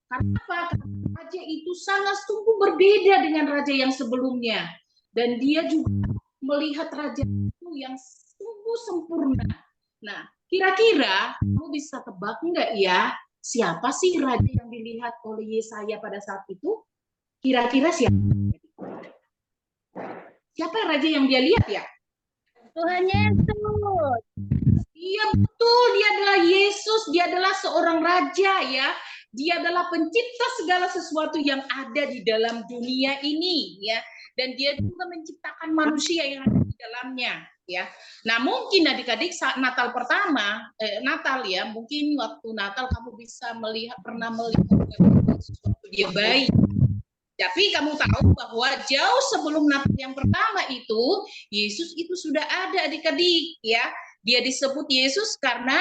Karena apa? Karena raja itu sangat sungguh berbeda dengan raja yang sebelumnya. Dan dia juga melihat raja itu yang sungguh sempurna. Nah, kira-kira kamu bisa tebak enggak ya, siapa sih raja yang dilihat oleh Yesaya pada saat itu? Kira-kira siapa? Siapa raja yang dia lihat ya? Tuhan Yesus. Iya betul, dia adalah Yesus, dia adalah seorang raja ya. Dia adalah pencipta segala sesuatu yang ada di dalam dunia ini ya. Dan dia juga menciptakan manusia yang ada di dalamnya ya. Nah, mungkin adik-adik saat Natal pertama, Natal ya, mungkin waktu Natal kamu bisa pernah melihat sesuatu dia baik. Tapi kamu tahu bahwa jauh sebelum Natal yang pertama itu, Yesus itu sudah ada adik-adik ya. Dia disebut Yesus karena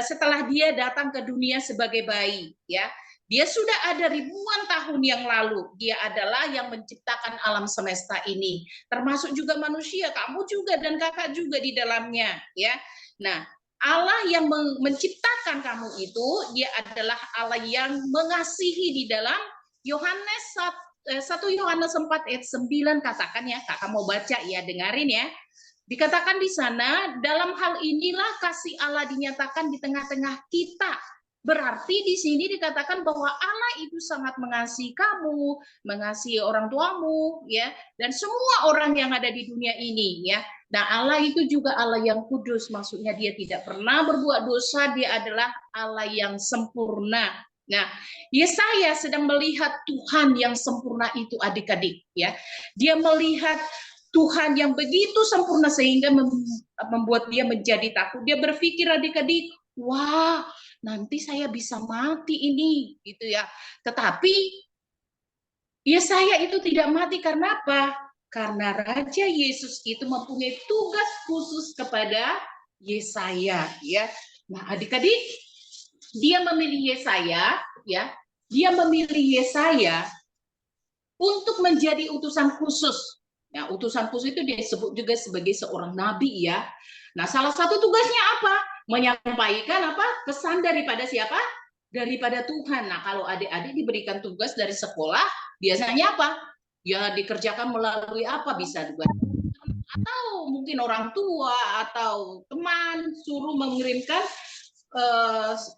setelah dia datang ke dunia sebagai bayi ya. Dia sudah ada ribuan tahun yang lalu. Dia adalah yang menciptakan alam semesta ini. Termasuk juga manusia, kamu juga dan kakak juga di dalamnya ya. Nah, Allah yang menciptakan kamu itu, dia adalah Allah yang mengasihi. Di dalam Yohanes 1 Yohanes 4 ayat 9 katakan ya, kakak mau baca ya, dengarin ya. Dikatakan di sana, dalam hal inilah kasih Allah dinyatakan di tengah-tengah kita. Berarti di sini dikatakan bahwa Allah itu sangat mengasihi kamu, mengasihi orang tuamu ya, dan semua orang yang ada di dunia ini ya. Nah, Allah itu juga Allah yang kudus, maksudnya dia tidak pernah berbuat dosa, dia adalah Allah yang sempurna. Nah, Yesaya sedang melihat Tuhan yang sempurna itu adik-adik ya. Dia melihat Tuhan yang begitu sempurna sehingga membuat dia menjadi takut. Dia berpikir adik-adik, wah, nanti saya bisa mati ini, gitu ya. Tetapi Yesaya itu tidak mati karena apa? Karena Raja Yesus itu mempunyai tugas khusus kepada Yesaya, ya. Nah, adik-adik, dia memilih Yesaya, ya. Dia memilih Yesaya untuk menjadi utusan khusus. Ya, utusan khusus itu disebut juga sebagai seorang nabi, ya. Nah, salah satu tugasnya apa? Menyampaikan apa? Pesan daripada siapa? Daripada Tuhan. Nah, kalau adik-adik diberikan tugas dari sekolah, biasanya apa? Ya dikerjakan melalui apa? Bisa juga atau mungkin orang tua atau teman suruh mengirimkan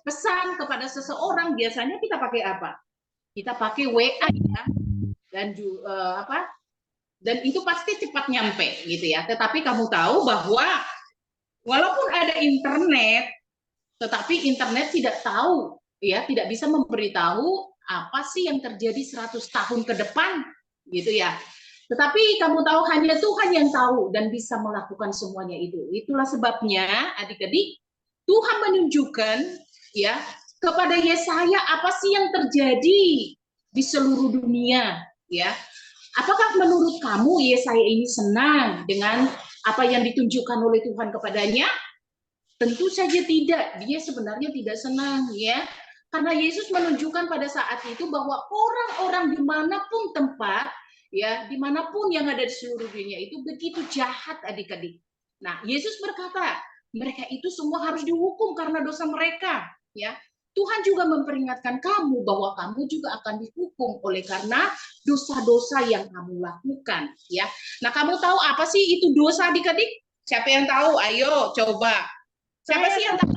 pesan kepada seseorang. Biasanya kita pakai apa? Kita pakai WA, ya. Dan dan itu pasti cepat nyampe, gitu ya. Tetapi kamu tahu bahwa walaupun ada internet, tetapi internet tidak tahu, ya, tidak bisa memberitahu apa sih yang terjadi 100 tahun ke depan, gitu ya. Tetapi kamu tahu hanya Tuhan yang tahu dan bisa melakukan semuanya itu. Itulah sebabnya adik-adik, Tuhan menunjukkan, ya, kepada Yesaya apa sih yang terjadi di seluruh dunia, ya. Apakah menurut kamu Yesaya ini senang dengan apa yang ditunjukkan oleh Tuhan kepadanya? Tentu saja tidak. Dia sebenarnya tidak senang, ya. Karena Yesus menunjukkan pada saat itu bahwa orang-orang dimanapun tempat, ya, dimanapun yang ada di seluruh dunia itu begitu jahat, adik-adik. Nah, Yesus berkata, mereka itu semua harus dihukum karena dosa mereka, ya. Tuhan juga memperingatkan kamu bahwa kamu juga akan dihukum oleh karena dosa-dosa yang kamu lakukan, ya. Nah, kamu tahu apa sih itu dosa, adik-adik? Siapa yang tahu? Ayo coba. Siapa sih yang tahu?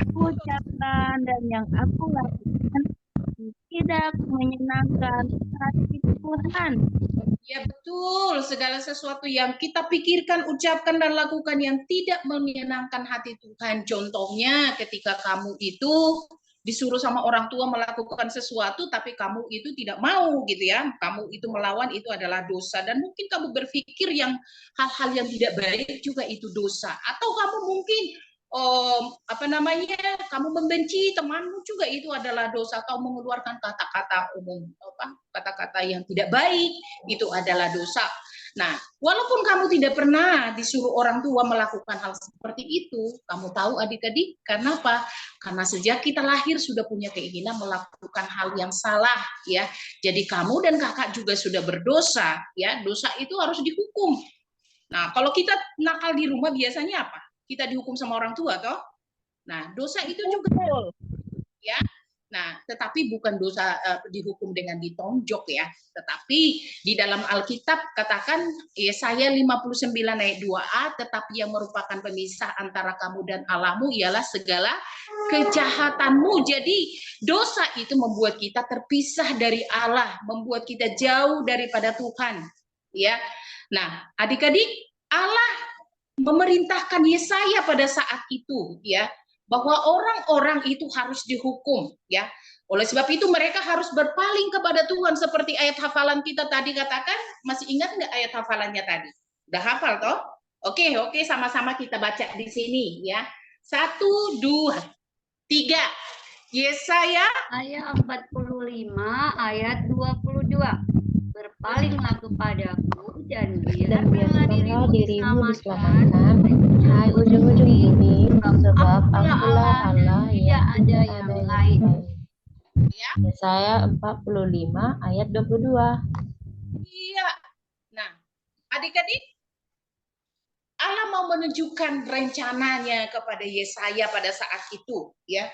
Aku ucapkan dan yang aku lakukan tidak menyenangkan hati Tuhan. Ya betul, segala sesuatu yang kita pikirkan, ucapkan, dan lakukan yang tidak menyenangkan hati Tuhan. Contohnya ketika kamu itu disuruh sama orang tua melakukan sesuatu, tapi kamu itu tidak mau, gitu ya. Kamu itu melawan, itu adalah dosa. Dan mungkin kamu berpikir yang hal-hal yang tidak baik juga itu dosa. Atau kamu mungkin kamu membenci temanmu juga itu adalah dosa. Atau mengeluarkan kata-kata umum, kata-kata yang tidak baik, itu adalah dosa. Nah, walaupun kamu tidak pernah disuruh orang tua melakukan hal seperti itu, kamu tahu adik-adik, karena apa? Karena sejak kita lahir sudah punya keinginan melakukan hal yang salah, ya. Jadi kamu dan kakak juga sudah berdosa, ya. Dosa itu harus dihukum. Nah, kalau kita nakal di rumah biasanya apa? Kita dihukum sama orang tua, toh? Nah, dosa itu juga, ya. Nah, tetapi bukan dosa dihukum dengan ditonjok, ya. Tetapi di dalam Alkitab katakan Yesaya 59 ayat 2a, tetapi yang merupakan pemisah antara kamu dan Allahmu ialah segala kejahatanmu. Jadi dosa itu membuat kita terpisah dari Allah, membuat kita jauh daripada Tuhan, ya. Nah, adik-adik, Allah memerintahkan Yesaya pada saat itu, ya, bahwa orang-orang itu harus dihukum, ya. Oleh sebab itu mereka harus berpaling kepada Tuhan seperti ayat hafalan kita tadi katakan. Masih ingat nggak ayat hafalannya tadi? Udah hafal toh? Oke, sama-sama kita baca di sini, ya. 1, 2, 3. Yesaya ayat 45 ayat 22. Berpalinglah kepadaku dan biarkanlah dirimu diselamatkan, hai ujung-ujung bumi, sebab akulah Allah yang ada yang lain. ya. Yesaya 45 ayat 22. Iya. Nah, adik-adik, Allah mau menunjukkan rencananya kepada Yesaya pada saat itu, ya.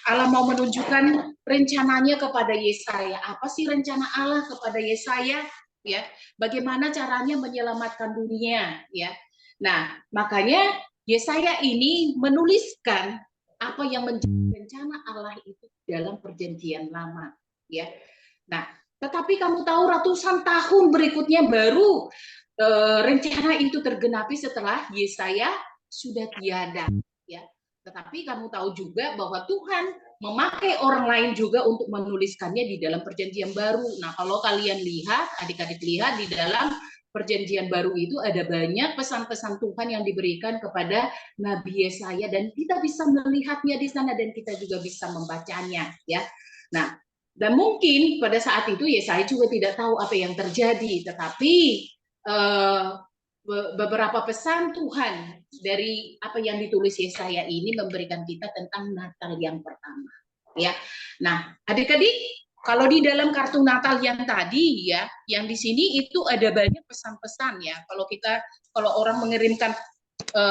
Allah mau menunjukkan rencananya kepada Yesaya. Apa sih rencana Allah kepada Yesaya? Ya, bagaimana caranya menyelamatkan dunia, ya. Nah, makanya Yesaya ini menuliskan apa yang menjadi rencana Allah itu dalam perjanjian lama, ya. Nah, tetapi kamu tahu ratusan tahun berikutnya baru rencana itu tergenapi setelah Yesaya sudah tiada, ya. Tetapi kamu tahu juga bahwa Tuhan memakai orang lain juga untuk menuliskannya di dalam perjanjian baru. Nah, kalau kalian lihat, adik-adik lihat di dalam perjanjian baru itu ada banyak pesan-pesan Tuhan yang diberikan kepada Nabi Yesaya, dan kita bisa melihatnya di sana dan kita juga bisa membacanya, ya. Nah, dan mungkin pada saat itu Yesaya juga tidak tahu apa yang terjadi, tetapi beberapa pesan Tuhan dari apa yang ditulis Yesaya ini memberikan kita tentang Natal yang pertama, ya. Nah, adik-adik, kalau di dalam kartu Natal yang tadi, ya, yang di sini itu ada banyak pesan-pesan, ya. Kalau orang mengirimkan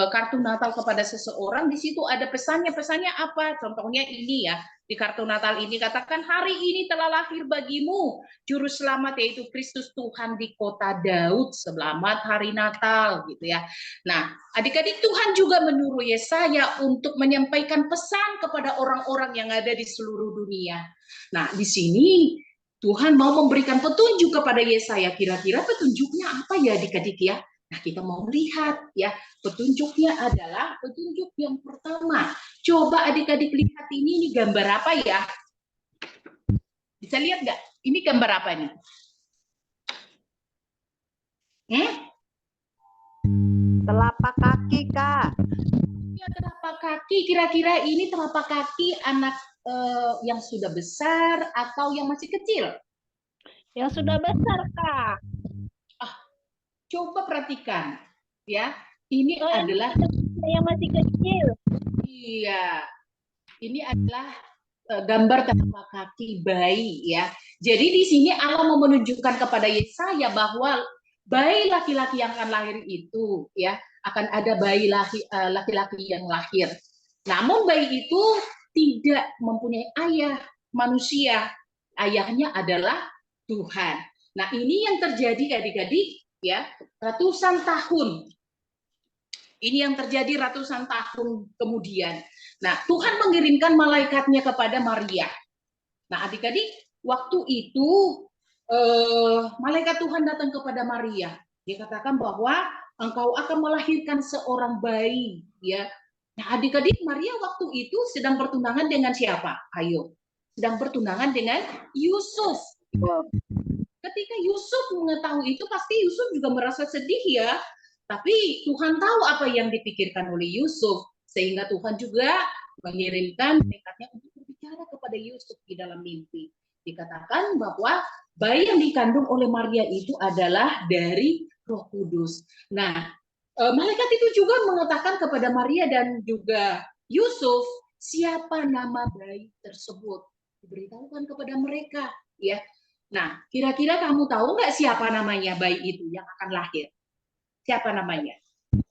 kartu Natal kepada seseorang, di situ ada pesannya. Pesannya apa? Contohnya ini, ya. Di kartu Natal ini katakan, hari ini telah lahir bagimu juru selamat, yaitu Kristus Tuhan di kota Daud. Selamat hari Natal, gitu ya. Nah, adik-adik, Tuhan juga menyuruh Yesaya untuk menyampaikan pesan kepada orang-orang yang ada di seluruh dunia. Nah, di sini Tuhan mau memberikan petunjuk kepada Yesaya. Kira-kira petunjuknya apa ya, adik-adik, ya? Nah, kita mau lihat, ya. Petunjuknya adalah petunjuk yang pertama. Coba adik-adik lihat ini gambar apa ya? Bisa lihat nggak? Ini gambar apa nih? Telapak kaki, Kak. Ya, telapak kaki. Kira-kira ini telapak kaki anak yang sudah besar atau yang masih kecil? Yang sudah besar, Kak. Coba perhatikan, ya. Ini adalah yang masih kecil. Iya, ini adalah gambar telapak kaki bayi, ya. Jadi di sini Allah mau menunjukkan kepada Yesaya bahwa bayi laki-laki yang akan lahir itu, ya, akan ada bayi laki-laki yang lahir. Namun bayi itu tidak mempunyai ayah manusia, ayahnya adalah Tuhan. Nah, ini yang terjadi adik-adik, ya, ratusan tahun. Ini yang terjadi ratusan tahun kemudian. Nah, Tuhan mengirimkan malaikatnya kepada Maria. Nah, adik-adik, waktu itu malaikat Tuhan datang kepada Maria. Dia katakan bahwa engkau akan melahirkan seorang bayi, ya. Nah, adik-adik, Maria waktu itu sedang bertunangan dengan siapa? Ayo. Sedang bertunangan dengan Yusuf. Ketika Yusuf mengetahui itu, pasti Yusuf juga merasa sedih, ya. Tapi Tuhan tahu apa yang dipikirkan oleh Yusuf, sehingga Tuhan juga mengirimkan malaikatnya untuk berbicara kepada Yusuf di dalam mimpi. Dikatakan bahwa bayi yang dikandung oleh Maria itu adalah dari Roh Kudus. Nah, malaikat itu juga mengatakan kepada Maria dan juga Yusuf siapa nama bayi tersebut. Diberitahukan kepada mereka, ya. Nah, kira-kira kamu tahu nggak siapa namanya bayi itu yang akan lahir? Siapa namanya?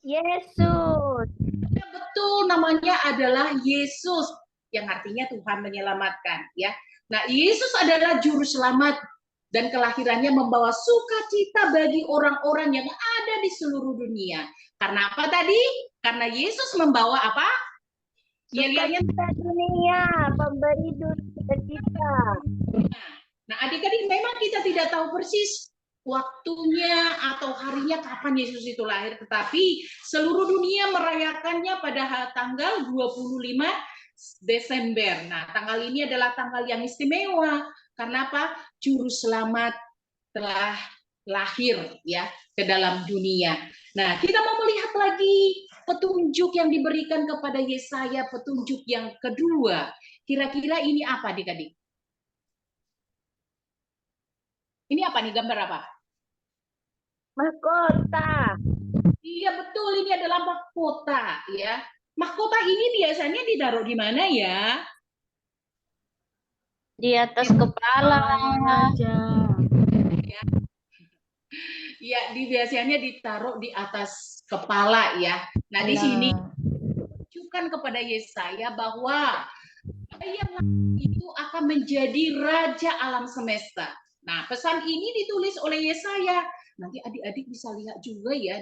Yesus. Ya, betul, namanya adalah Yesus, yang artinya Tuhan menyelamatkan, ya. Nah, Yesus adalah juru selamat dan kelahirannya membawa sukacita bagi orang-orang yang ada di seluruh dunia. Karena apa tadi? Karena Yesus membawa apa? Sukacita dunia, pemberi sukacita. Nah, adik-adik, memang kita tidak tahu persis waktunya atau harinya kapan Yesus itu lahir, tetapi seluruh dunia merayakannya pada tanggal 25 Desember. Nah, tanggal ini adalah tanggal yang istimewa. Karena apa? Juru selamat telah lahir, ya, ke dalam dunia. Nah, kita mau melihat lagi petunjuk yang diberikan kepada Yesaya, petunjuk yang kedua. Kira-kira ini apa, adik-adik? Ini apa nih, gambar apa? Mahkota. Iya, betul, ini adalah mahkota, ya. Mahkota ini biasanya ditaruh di mana, ya? Di atas kepala. Ya, biasanya ditaruh di atas kepala, ya. Nah, di sini tunjukkan kepada Yesaya bahwa yang itu akan menjadi raja alam semesta. Nah, pesan ini ditulis oleh Yesaya. Nanti adik-adik bisa lihat juga, ya,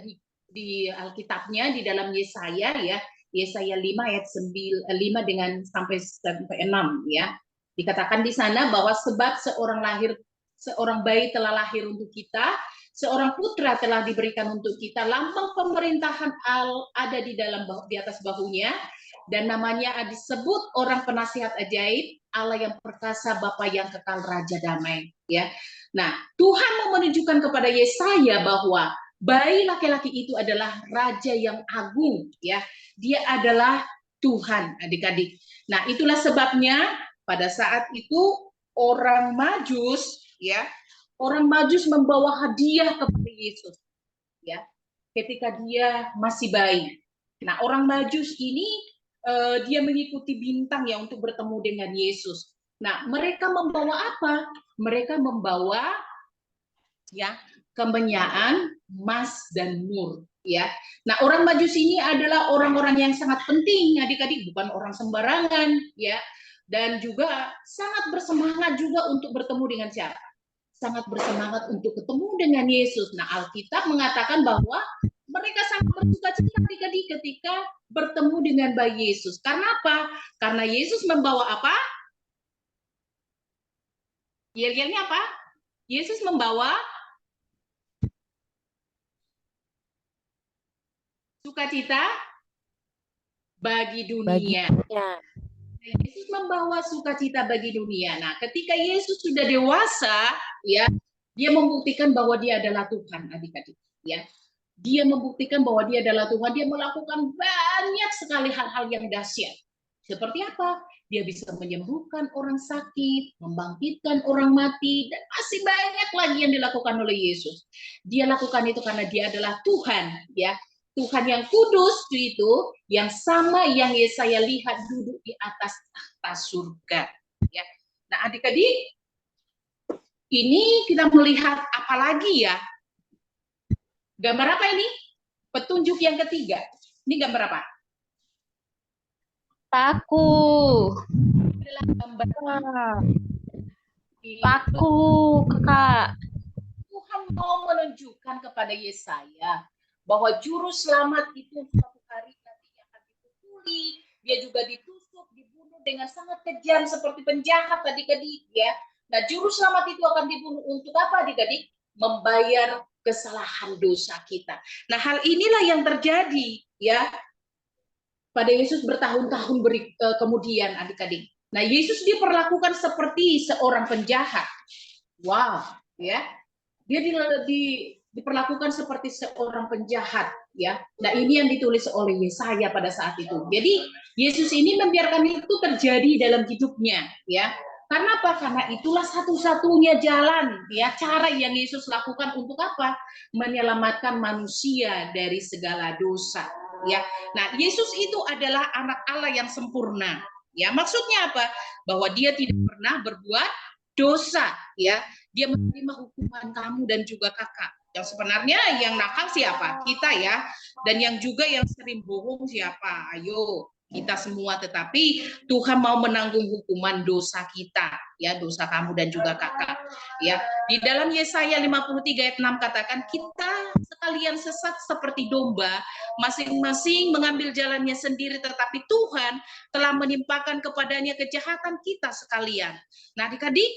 di Alkitabnya di dalam Yesaya, ya. Yesaya 5 ayat 5 dengan sampai 6, ya. Dikatakan di sana bahwa sebab seorang bayi telah lahir untuk kita, seorang putra telah diberikan untuk kita, lambang pemerintahan ada di atas bahunya. dan namanya disebut orang penasihat ajaib, Allah yang perkasa, Bapa yang kekal, Raja damai, ya. Nah, Tuhan mau menunjukkan kepada Yesaya bahwa bayi laki-laki itu adalah raja yang agung, ya. Dia adalah Tuhan, adik-adik. Nah, itulah sebabnya pada saat itu orang Majus, ya, orang Majus membawa hadiah kepada Yesus, ya, ketika dia masih bayi. Nah, orang Majus ini dia mengikuti bintang ya untuk bertemu dengan Yesus. Nah, mereka membawa apa? Mereka membawa ya kemenyaan, emas dan mur, ya. Nah, orang Majus ini adalah orang-orang yang sangat penting, adik-adik, bukan orang sembarangan, ya. Dan juga sangat bersemangat juga untuk bertemu dengan siapa? Sangat bersemangat untuk ketemu dengan Yesus. Nah, Alkitab mengatakan bahwa mereka sangat bersuka-cita adik-adik ketika bertemu dengan bayi Yesus. Karena apa? Karena Yesus membawa apa? Yel-yelnya apa? Yesus membawa sukacita bagi dunia. Yesus membawa sukacita bagi dunia. Nah, ketika Yesus sudah dewasa, ya, dia membuktikan bahwa dia adalah Tuhan, adik-adik, ya. Dia membuktikan bahwa dia adalah Tuhan. Dia melakukan banyak sekali hal-hal yang dahsyat. Seperti apa? Dia bisa menyembuhkan orang sakit, membangkitkan orang mati, dan masih banyak lagi yang dilakukan oleh Yesus. Dia lakukan itu karena dia adalah Tuhan, ya. Tuhan yang kudus itu, yang sama yang Yesaya lihat duduk di atas tahta surga, ya. Nah, adik-adik, ini kita melihat apa lagi ya? Gambar apa ini? Petunjuk yang ketiga. Ini gambar apa? Paku. Adalah gambar Paku, Kakak. Tuhan mau menunjukkan kepada Yesaya bahwa juru selamat itu suatu hari nanti akan dipukuli, dia juga ditusuk, dibunuh dengan sangat kejam seperti penjahat adik-adik, ya. Nah, juru selamat itu akan dibunuh untuk apa, adik-adik? Membayar kesalahan dosa kita. Nah, hal inilah yang terjadi, ya, pada Yesus bertahun-tahun kemudian, adik-adik. Nah, Yesus diperlakukan seperti seorang penjahat. Wow, ya. Dia diperlakukan seperti seorang penjahat, ya. Nah, ini yang ditulis oleh Yesaya pada saat itu. Jadi, Yesus ini membiarkan itu terjadi dalam hidupnya, ya. Karena apa? Karena itulah satu-satunya jalan, ya, cara yang Yesus lakukan untuk apa? Menyelamatkan manusia dari segala dosa, ya. Nah, Yesus itu adalah anak Allah yang sempurna, ya. Maksudnya apa? Bahwa dia tidak pernah berbuat dosa, ya. Dia menerima hukuman kamu dan juga kakak. Yang sebenarnya yang nakal siapa? Kita, ya. Dan yang juga yang sering bohong siapa? Ayo, kita semua. Tetapi Tuhan mau menanggung hukuman dosa kita, ya, dosa kamu dan juga kakak, ya. Di dalam Yesaya 53 ayat 6 katakan, kita sekalian sesat seperti domba, masing-masing mengambil jalannya sendiri, tetapi Tuhan telah menimpakan kepadanya kejahatan kita sekalian. Nah, adik-adik,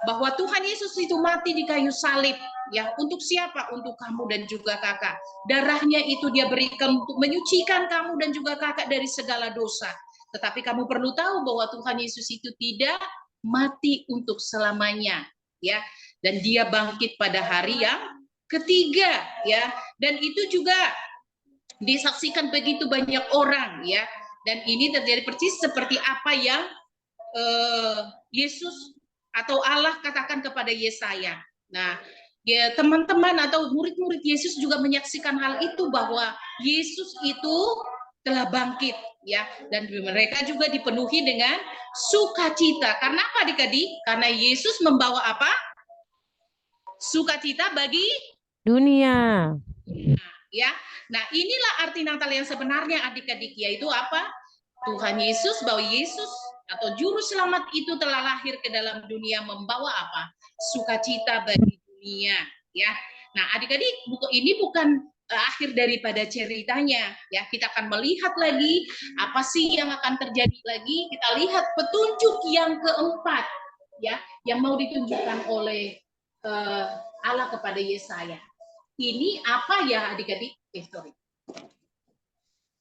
bahwa Tuhan Yesus itu mati di kayu salib, ya, untuk siapa? Untuk kamu dan juga kakak. Darahnya itu dia berikan untuk menyucikan kamu dan juga kakak dari segala dosa. Tetapi kamu perlu tahu bahwa Tuhan Yesus itu tidak mati untuk selamanya, ya. Dan dia bangkit pada hari yang ketiga, ya. Dan itu juga disaksikan begitu banyak orang, ya. Dan ini terjadi persis seperti apa yang Yesus atau Allah katakan kepada Yesaya. Nah, ya, teman-teman atau murid-murid Yesus juga menyaksikan hal itu, bahwa Yesus itu telah bangkit, ya, dan mereka juga dipenuhi dengan sukacita. Karena apa, adik-adik? Karena Yesus membawa apa? Sukacita bagi dunia. Ya. Nah, inilah arti Natal yang sebenarnya, adik-adik, yaitu apa? Tuhan Yesus, bahwa Yesus atau juru selamat itu telah lahir ke dalam dunia membawa apa? Sukacita bagi dunia, ya. Nah, adik-adik, ini bukan akhir daripada ceritanya, ya. Kita akan melihat lagi apa sih yang akan terjadi lagi. Kita lihat petunjuk yang keempat, ya, yang mau ditunjukkan oleh Allah kepada Yesaya. Ini apa ya, adik-adik? Sorry.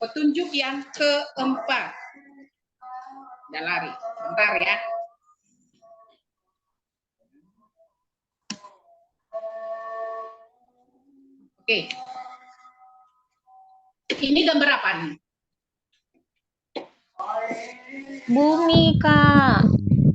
Petunjuk yang keempat. Udah lari, bentar ya. Oke. Ini gambar apa nih? Bumi, Kak.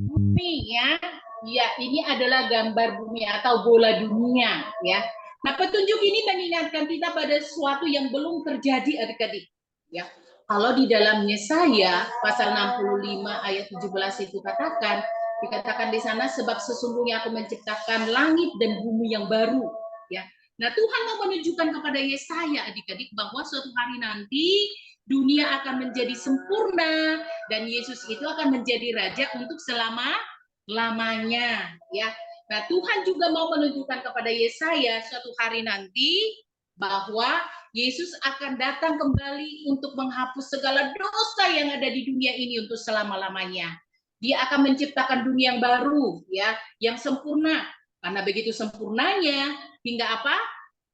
Bumi ya. Ya, ini adalah gambar bumi atau bola dunia ya. Nah, petunjuk ini mengingatkan kita pada sesuatu yang belum terjadi adik-adik ya. Kalau di dalam Yesaya pasal 65 ayat 17 itu dikatakan di sana, sebab sesungguhnya aku menciptakan langit dan bumi yang baru ya. Nah, Tuhan mau menunjukkan kepada Yesaya adik-adik bahwa suatu hari nanti dunia akan menjadi sempurna dan Yesus itu akan menjadi raja untuk selama-lamanya ya. Nah, Tuhan juga mau menunjukkan kepada Yesaya suatu hari nanti bahwa Yesus akan datang kembali untuk menghapus segala dosa yang ada di dunia ini untuk selama-lamanya. Dia akan menciptakan dunia yang baru ya, yang sempurna. Karena begitu sempurnanya hingga apa?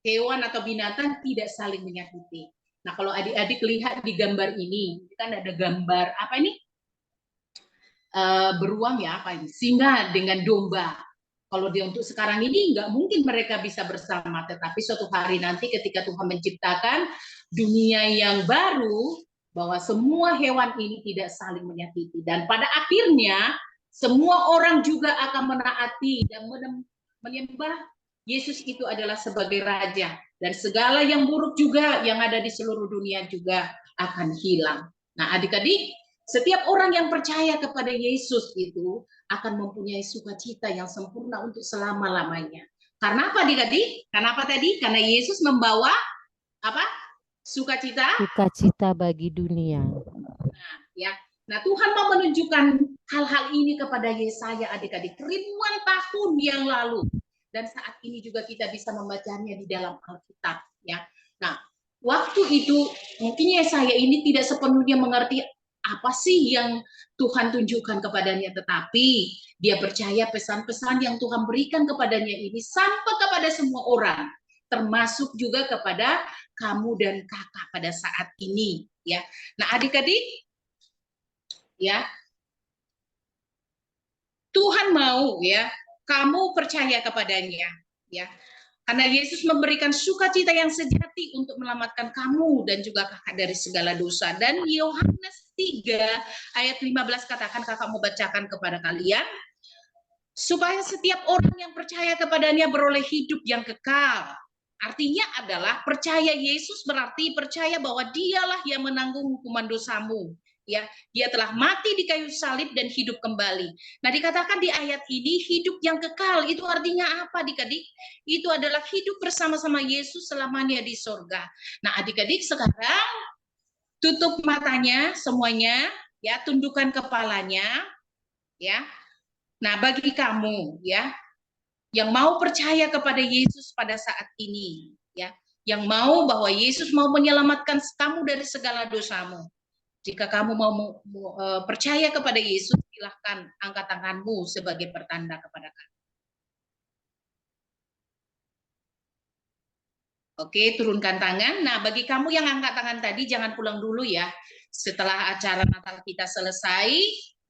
Hewan atau binatang tidak saling menyakiti. Nah, kalau adik-adik lihat di gambar ini, kan ada gambar apa ini? Beruang ya, apa ini? Singa dengan domba. Kalau dia untuk sekarang ini nggak mungkin mereka bisa bersama, tetapi suatu hari nanti ketika Tuhan menciptakan dunia yang baru, bahwa semua hewan ini tidak saling menyakiti. Dan pada akhirnya semua orang juga akan menaati dan menyembah Yesus itu adalah sebagai Raja. Dan segala yang buruk juga yang ada di seluruh dunia juga akan hilang. Nah, adik-adik, setiap orang yang percaya kepada Yesus itu akan mempunyai sukacita yang sempurna untuk selama-lamanya. Karena apa adik-adik? Karena apa tadi? Karena Yesus membawa apa? Sukacita? Sukacita bagi dunia. Nah, ya. Nah, Tuhan mau menunjukkan hal-hal ini kepada Yesaya adik-adik ribuan tahun yang lalu. Dan saat ini juga kita bisa membacanya di dalam Alkitab, ya. Nah, waktu itu mungkin Yesaya ini tidak sepenuhnya mengerti apa sih yang Tuhan tunjukkan kepadanya, tetapi dia percaya pesan-pesan yang Tuhan berikan kepadanya ini sampai kepada semua orang, termasuk juga kepada kamu dan kakak pada saat ini, ya. Nah, adik-adik, ya, Tuhan mau ya kamu percaya kepadanya, ya. Karena Yesus memberikan sukacita yang sejati untuk menyelamatkan kamu dan juga kakak dari segala dosa. Dan Yohanes 3 ayat 15 katakan, kakak mau bacakan kepada kalian, supaya setiap orang yang percaya kepadanya beroleh hidup yang kekal. Artinya adalah percaya Yesus berarti percaya bahwa dialah yang menanggung hukuman dosamu. Ya, dia telah mati di kayu salib dan hidup kembali. Nah, dikatakan di ayat ini hidup yang kekal, itu artinya apa adik-adik? Itu adalah hidup bersama-sama Yesus selamanya di sorga. Nah, adik-adik sekarang tutup matanya semuanya, ya, tundukkan kepalanya, ya. Nah, bagi kamu, ya, yang mau percaya kepada Yesus pada saat ini, ya, yang mau bahwa Yesus mau menyelamatkan kamu dari segala dosamu. Jika kamu mau percaya kepada Yesus, silahkan angkat tanganmu sebagai pertanda kepada kamu. Oke, turunkan tangan. Nah, bagi kamu yang angkat tangan tadi, jangan pulang dulu ya. Setelah acara Natal kita selesai,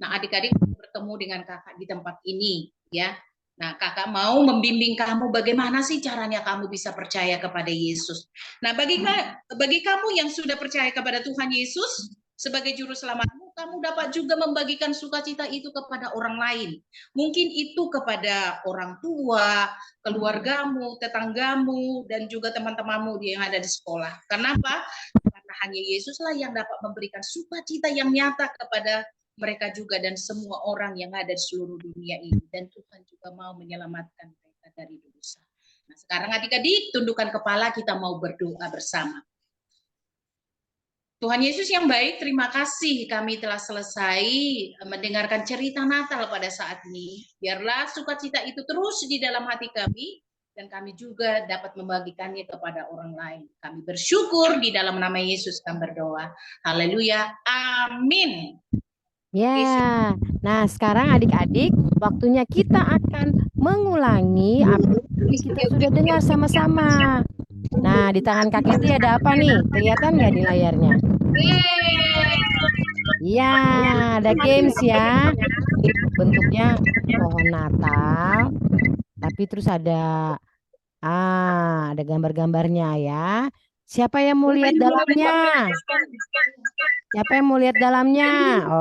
nah adik-adik bertemu dengan kakak di tempat ini, ya. Nah, kakak mau membimbing kamu bagaimana sih caranya kamu bisa percaya kepada Yesus. Nah, bagi kamu yang sudah percaya kepada Tuhan Yesus sebagai juru selamatmu, kamu dapat juga membagikan sukacita itu kepada orang lain. Mungkin itu kepada orang tua, keluargamu, tetanggamu, dan juga teman-temanmu yang ada di sekolah. Kenapa? Karena hanya Yesuslah yang dapat memberikan sukacita yang nyata kepada mereka juga dan semua orang yang ada di seluruh dunia ini. Dan Tuhan juga mau menyelamatkan mereka dari dosa. Nah, sekarang adik-adik, tundukkan kepala, kita mau berdoa bersama. Tuhan Yesus yang baik, terima kasih kami telah selesai mendengarkan cerita Natal pada saat ini. Biarlah sukacita itu terus di dalam hati kami, dan kami juga dapat membagikannya kepada orang lain. Kami bersyukur di dalam nama Yesus kami berdoa. Haleluya. Amin. Ya, nah sekarang adik-adik, waktunya kita akan mengulangi apa yang kita sudah dengar sama-sama. Nah, di tangan Kak Keti ada apa nih? Kelihatan nggak di layarnya? Iya, ada games ya. Bentuknya pohon Natal, tapi terus ada gambar-gambarnya ya. Siapa yang mau lihat dalamnya? Siapa yang mau lihat dalamnya?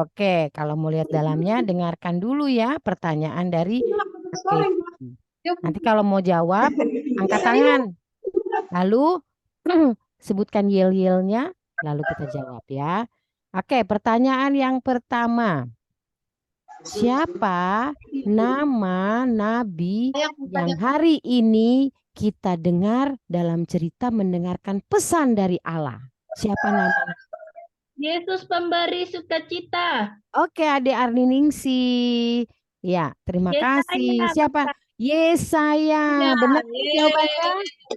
Oke, kalau mau lihat dalamnya, dengarkan dulu ya pertanyaan dari Kak Keti. Nanti kalau mau jawab, angkat tangan. Lalu sebutkan yel-yelnya, lalu kita jawab ya. Oke, pertanyaan yang pertama. Siapa nama nabi yang hari ini kita dengar dalam cerita mendengarkan pesan dari Allah? Siapa namanya? Yesus pemberi sukacita. Oke, Adik Arni Ningsi. Ya, terima kasih. Yesaya, Siapa? Yesaya. Benar jawabannya?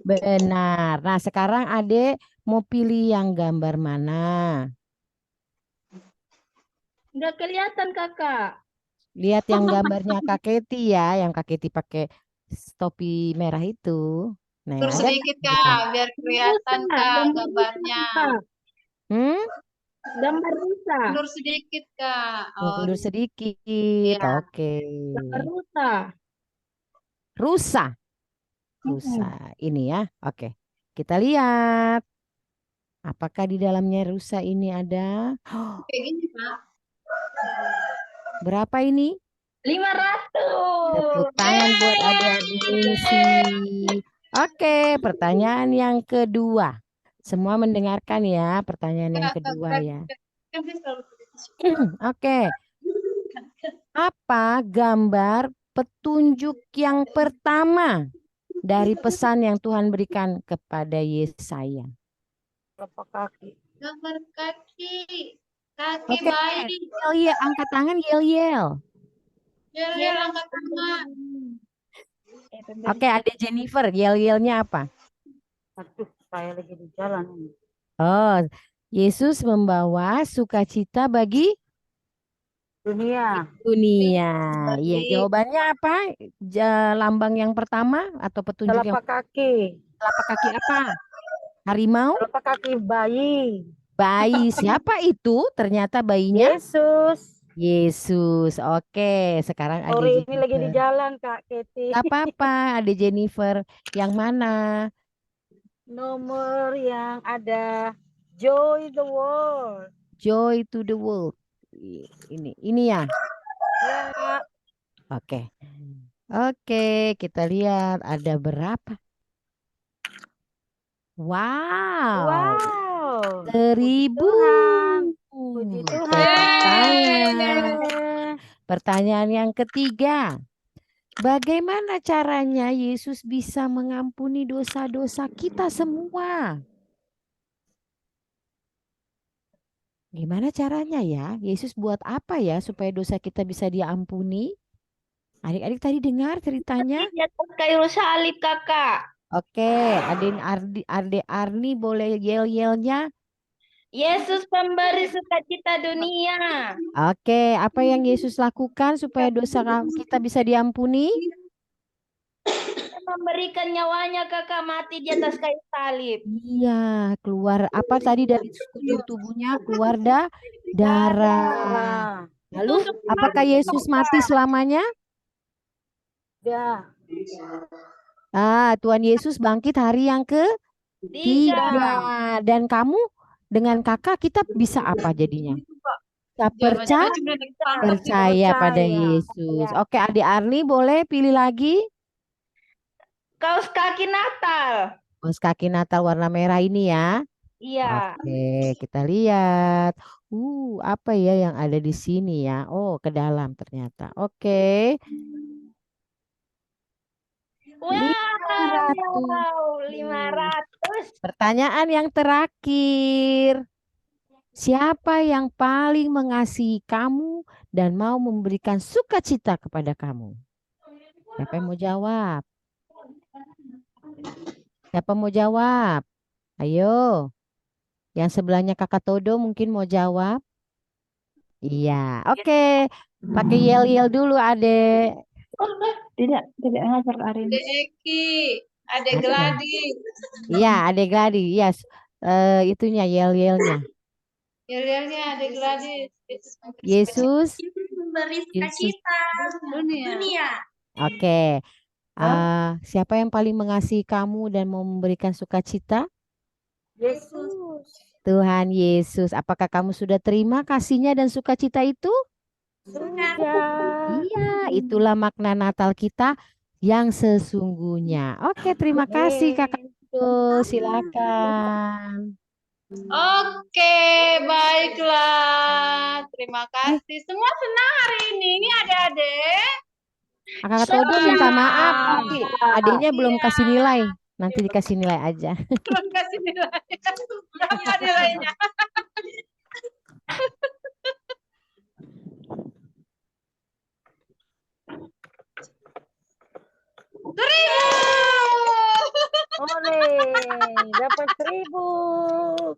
Benar. Nah, sekarang Adik mau pilih yang gambar mana? Nggak kelihatan kakak. Lihat yang gambarnya Kak Keti ya, yang Kak Keti pakai topi merah itu. Nah, Mundur ada sedikit nggak? Kak, biar kelihatan Rusa, Kak gambar gambarnya. rusa, Kak. Hmm? Gambar rusa. Mundur sedikit Kak. Oh, Mundur sedikit. Iya. Oke. Gambar rusa. Rusa. Rusa. Ini ya. Oke. Kita lihat. Apakah di dalamnya rusa ini ada? kayak gini Kak. Berapa ini? 500. Tepuk tangan buat adik-adik Ningsi. Oke, pertanyaan yang kedua. Semua mendengarkan ya, pertanyaan yang kedua ya. Kan saya selalu Oke, apa gambar petunjuk yang pertama dari pesan yang Tuhan berikan kepada Yesaya? Telapak kaki. gambar kaki Oke, bayi. yel-yel, angkat tangan yel-yel. Yel angkat tangan. Oke, ada Jennifer, yel-yelnya apa? Aduh, saya lagi di jalan ini. Oh, Yesus membawa sukacita bagi Dunia. dunia. Iya, jawabannya apa? Lambang yang pertama atau petunjuk yang Telapak kaki. telapak kaki apa? Harimau? Telapak kaki bayi. Bayi. Siapa itu? Ternyata bayinya Yesus. Yesus. Oke, sekarang ada Sore ini lagi di Jennifer. jalan, Kak Keti. Gak apa-apa, ada Jennifer. Yang mana? Nomor yang ada Joy the World. Joy to the world. Ini ya. Ya, Oke. Oke, kita lihat ada berapa. Wow. wow. 1000. Tuhan. Puji Tepuk Tuhan. tangan. Pertanyaan yang ketiga. Bagaimana caranya Yesus bisa mengampuni dosa-dosa kita semua? Gimana caranya ya? Yesus buat apa ya supaya dosa kita bisa diampuni? Adik-adik tadi dengar ceritanya? Di atas kayu salib kakak. Oke, Adik Arni boleh yel-yelnya? Yesus pemberi sukacita dunia. Oke, apa yang Yesus lakukan supaya dosa kita bisa diampuni? Dia memberikan nyawanya kakak mati di atas kayu salib. Iya, keluar apa tadi dari sekujur tubuhnya? Keluar darah. Lalu, apakah Yesus mati selamanya? Ya. Tuhan Yesus bangkit hari yang ketiga. Dan kamu dengan kakak kita bisa apa jadinya? Kita percaya pada Yesus. Ya. Oke, Adik Arni boleh pilih lagi? Kaos kaki Natal. Kaos kaki Natal warna merah ini ya. Iya. Oke, kita lihat. Apa ya yang ada di sini ya? Oh, ke dalam ternyata. Oke. Wow, 500. Pertanyaan yang terakhir. Siapa yang paling mengasihi kamu dan mau memberikan sukacita kepada kamu? Siapa yang mau jawab? Siapa mau jawab? Ayo. Yang sebelahnya Kakak Todo mungkin mau jawab. Iya, oke. Pakai yel-yel dulu, Adek. Tidak ngajar Arin. Eki, ada Oke. Gladys. Iya, Adek Gladi. Iya, itunya yel-yelnya. Yel-yelnya adik Gladys. Yesus, memberi Yesus. sukacita dunia. Oke. Siapa yang paling mengasihi kamu dan mau memberikan sukacita? Yesus. Tuhan Yesus. Apakah kamu sudah terima kasihnya dan sukacita itu? Sudah. Iya, itulah makna Natal kita yang sesungguhnya. Oke, terima kasih Kakak Edo. Silakan. Oke, baiklah. Terima kasih. Semua senang hari ini, adik-adik. Kakak Todo minta maaf, tapi adiknya belum kasih nilai. Nanti dikasih nilai aja. Terima kasih nilai. Berapa nilainya? Oleh, dapat 1000.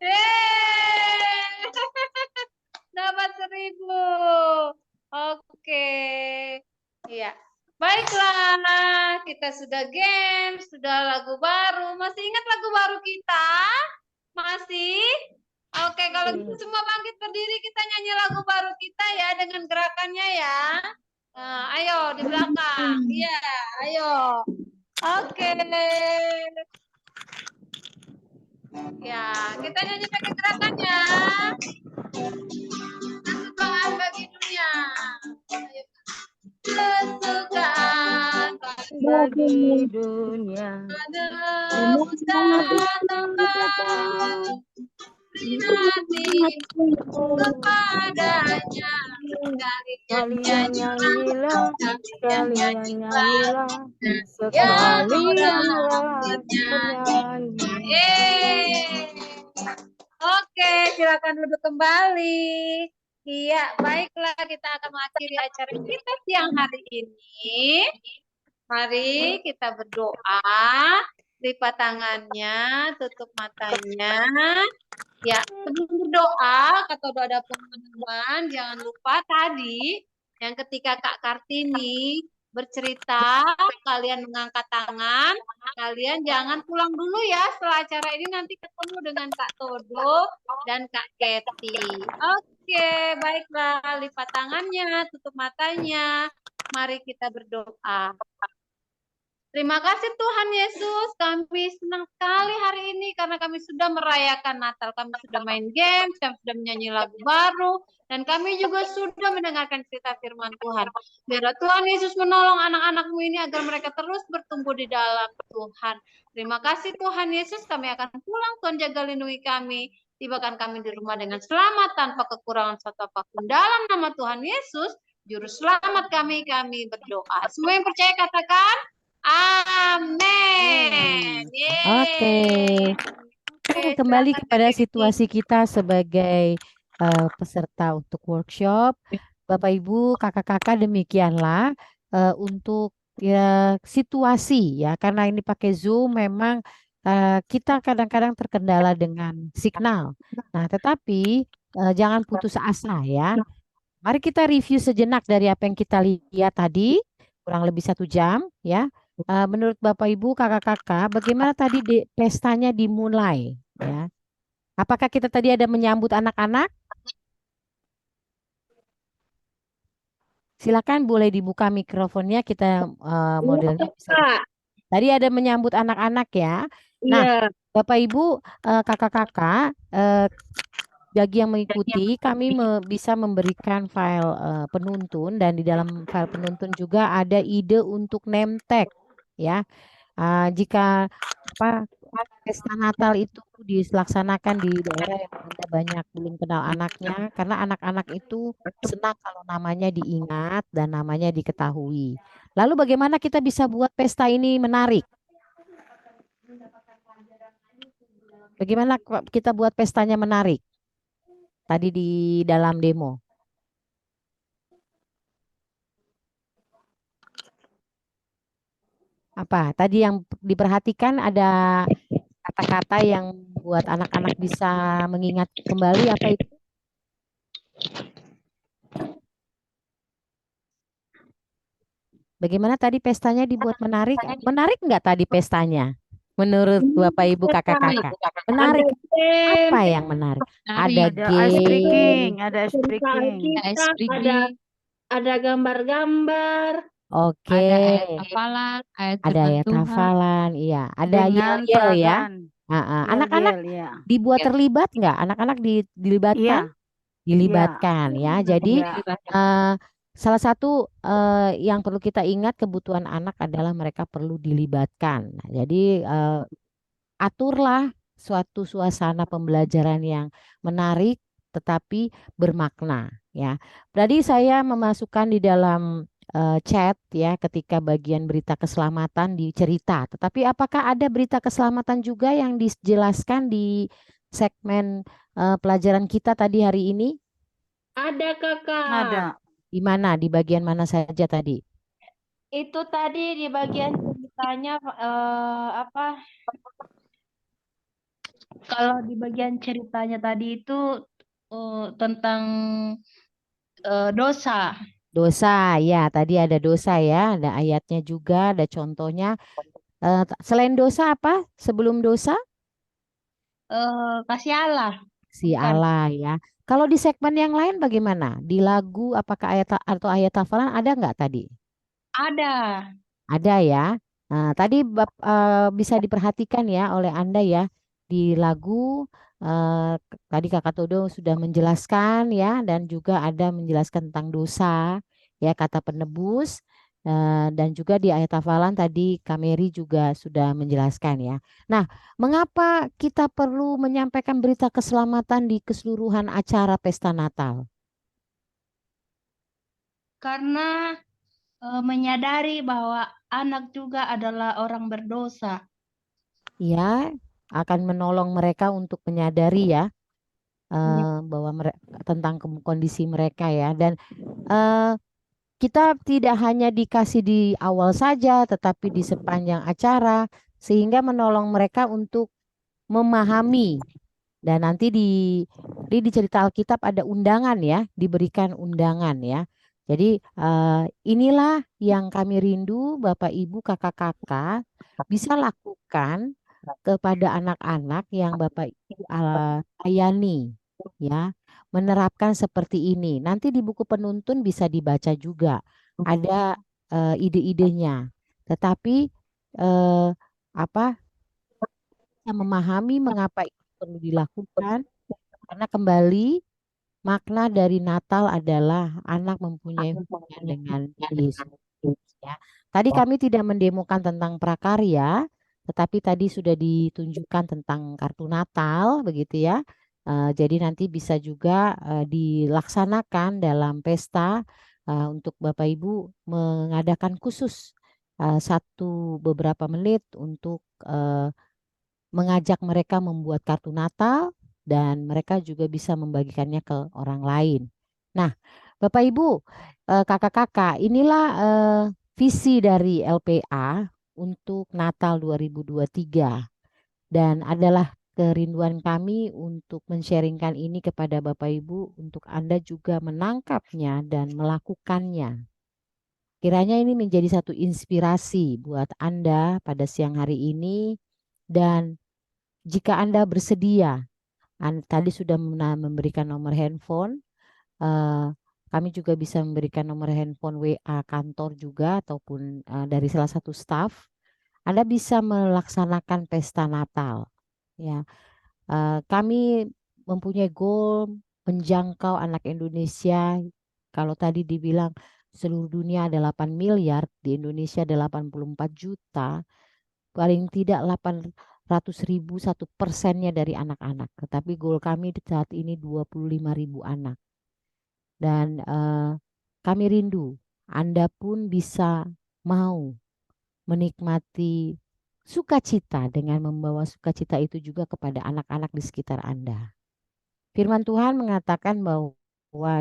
Dapat 1000. Oke. Iya. Baiklah, kita sudah game, sudah lagu baru. Masih ingat lagu baru kita? Masih? Oke, kalau gitu semua bangkit berdiri, kita nyanyi lagu baru kita ya dengan gerakannya ya. Nah, ayo di belakang. Iya, ayo. Oke. Ya, kita nyanyi pakai gerakannya. Kesukaan bagi dunia. Ayo. Kesukaan Bagi dunia. adalah usaha Tuhan. Beri hati kepadanya. Kalian nyanyilah, kalian nyanyilah, Ya, sekalianlah bernyanyi. Oke, silakan duduk kembali. Iya, baiklah kita akan mengakhiri acara kita siang hari ini. Mari kita berdoa, lipat tangannya, tutup matanya. Ya, sebelum berdoa, kata doa ada pengumuman, jangan lupa tadi yang ketika Kak Kartini bercerita, kalian mengangkat tangan, kalian jangan pulang dulu ya setelah acara ini, nanti ketemu dengan Kak Todo dan Kak Keti. Oke, baiklah, lipat tangannya, tutup matanya, mari kita berdoa. Terima kasih Tuhan Yesus, kami senang sekali hari ini karena kami sudah merayakan Natal, kami sudah main game, kami sudah menyanyi lagu baru, dan kami juga sudah mendengarkan cerita firman Tuhan. Biar Tuhan Yesus menolong anak-anakmu ini agar mereka terus bertumbuh di dalam Tuhan. Terima kasih Tuhan Yesus, kami akan pulang, Tuhan jaga lindungi kami, tibakan kami di rumah dengan selamat tanpa kekurangan suatu apapun. Dalam nama Tuhan Yesus, Juru Selamat kami berdoa. Semua yang percaya katakan, amin. Oke. Kembali kepada situasi kita sebagai peserta untuk workshop. Bapak Ibu, kakak-kakak, demikianlah untuk situasi ya. Karena ini pakai Zoom memang kita kadang-kadang terkendala dengan signal. Nah, tetapi jangan putus asa ya. Mari kita review sejenak dari apa yang kita lihat tadi, kurang lebih 1 jam ya. Menurut Bapak Ibu, kakak-kakak, bagaimana tadi pestanya dimulai ya? Apakah kita tadi ada menyambut anak-anak? Silakan boleh dibuka mikrofonnya, kita modelnya bisa. Tadi ada menyambut anak-anak ya. Nah, Bapak Ibu, kakak-kakak, bagi yang mengikuti, kami bisa memberikan file penuntun, dan di dalam file penuntun juga ada ide untuk name tag ya. Jika pesta Natal itu dilaksanakan di daerah yang Anda banyak belum kenal anaknya, karena anak-anak itu senang kalau namanya diingat dan namanya diketahui. Lalu bagaimana kita bisa buat pesta ini menarik? Bagaimana kita buat pestanya menarik? Tadi di dalam demo. Apa? Tadi yang diperhatikan ada kata-kata yang buat anak-anak bisa mengingat kembali, apa itu? Bagaimana tadi pestanya dibuat menarik? Menarik nggak tadi pestanya? Menurut Bapak Ibu kakak-kakak. Ada Menarik. game, Apa yang menarik? Ada Menarik. Ada ice game. breaking, ada ice cerita breaking. Alkitab, Ice ada gambar-gambar. Oke. Ada ayat hafalan, ayat Ada firman ayat Tuhan. hafalan, iya. Ada Dengan yel-yel ya. peragaan. Anak-anak Yel-yel, ya. dibuat Ya. terlibat nggak? Anak-anak dilibatkan? Iya, Dilibatkan ya. Jadi iya. salah satu yang perlu kita ingat kebutuhan anak adalah mereka perlu dilibatkan. Nah, jadi aturlah suatu suasana pembelajaran yang menarik tetapi bermakna ya. Tadi saya memasukkan di dalam chat ya ketika bagian berita keselamatan di cerita. Tetapi apakah ada berita keselamatan juga yang dijelaskan di segmen pelajaran kita tadi hari ini? Ada kakak. Ada. Di mana? Di bagian mana saja tadi? Itu tadi di bagian ceritanya apa? Kalau di bagian ceritanya tadi itu tentang dosa. Dosa, ya tadi ada dosa ya, ada ayatnya juga, ada contohnya. Selain dosa apa? Sebelum dosa? Kasih Allah. Si Bukan. Allah ya. Kalau di segmen yang lain bagaimana? Di lagu apakah ayat atau ayat hafalan ada nggak tadi? Ada. Ada ya. Nah, tadi bisa diperhatikan ya oleh Anda ya di lagu tadi Kakak Todo sudah menjelaskan ya dan juga ada menjelaskan tentang dosa ya kata penebus dan juga di ayat hafalan tadi Kameri juga sudah menjelaskan ya. Nah, mengapa kita perlu menyampaikan berita keselamatan di keseluruhan acara pesta Natal? Karena menyadari bahwa anak juga adalah orang berdosa. Ya, akan menolong mereka untuk menyadari ya bahwa tentang kondisi mereka ya dan kita tidak hanya dikasih di awal saja tetapi di sepanjang acara sehingga menolong mereka untuk memahami dan nanti di cerita Alkitab ada undangan ya diberikan undangan ya jadi inilah yang kami rindu Bapak Ibu kakak-kakak bisa lakukan kepada anak-anak yang Bapak Ibu layani ya menerapkan seperti ini. Nanti di buku penuntun bisa dibaca juga ada ide-idenya. Tetapi eh, apa yang memahami mengapa itu perlu dilakukan karena kembali makna dari Natal adalah anak mempunyai hubungan dengan Yesus ya. Tadi kami tidak mendemokan tentang prakarya, tetapi tadi sudah ditunjukkan tentang kartu Natal begitu ya. Jadi nanti bisa juga dilaksanakan dalam pesta untuk Bapak Ibu mengadakan khusus beberapa menit untuk mengajak mereka membuat kartu Natal dan mereka juga bisa membagikannya ke orang lain. Nah, Bapak Ibu, kakak-kakak, inilah visi dari LPA untuk Natal 2023 dan adalah kerinduan kami untuk men-sharingkan ini kepada Bapak Ibu untuk Anda juga menangkapnya dan melakukannya. Kiranya ini menjadi satu inspirasi buat Anda pada siang hari ini dan jika Anda bersedia, tadi sudah memberikan nomor handphone, kami juga bisa memberikan nomor handphone WA kantor juga ataupun dari salah satu staf. Anda bisa melaksanakan pesta Natal. Ya, kami mempunyai goal menjangkau anak Indonesia. Kalau tadi dibilang seluruh dunia ada 8 miliar, di Indonesia ada 84 juta, paling tidak 800.000 1%-nya dari anak-anak. Tetapi goal kami saat ini 25.000 anak. Dan kami rindu Anda pun bisa mau menikmati sukacita dengan membawa sukacita itu juga kepada anak-anak di sekitar Anda. Firman Tuhan mengatakan bahwa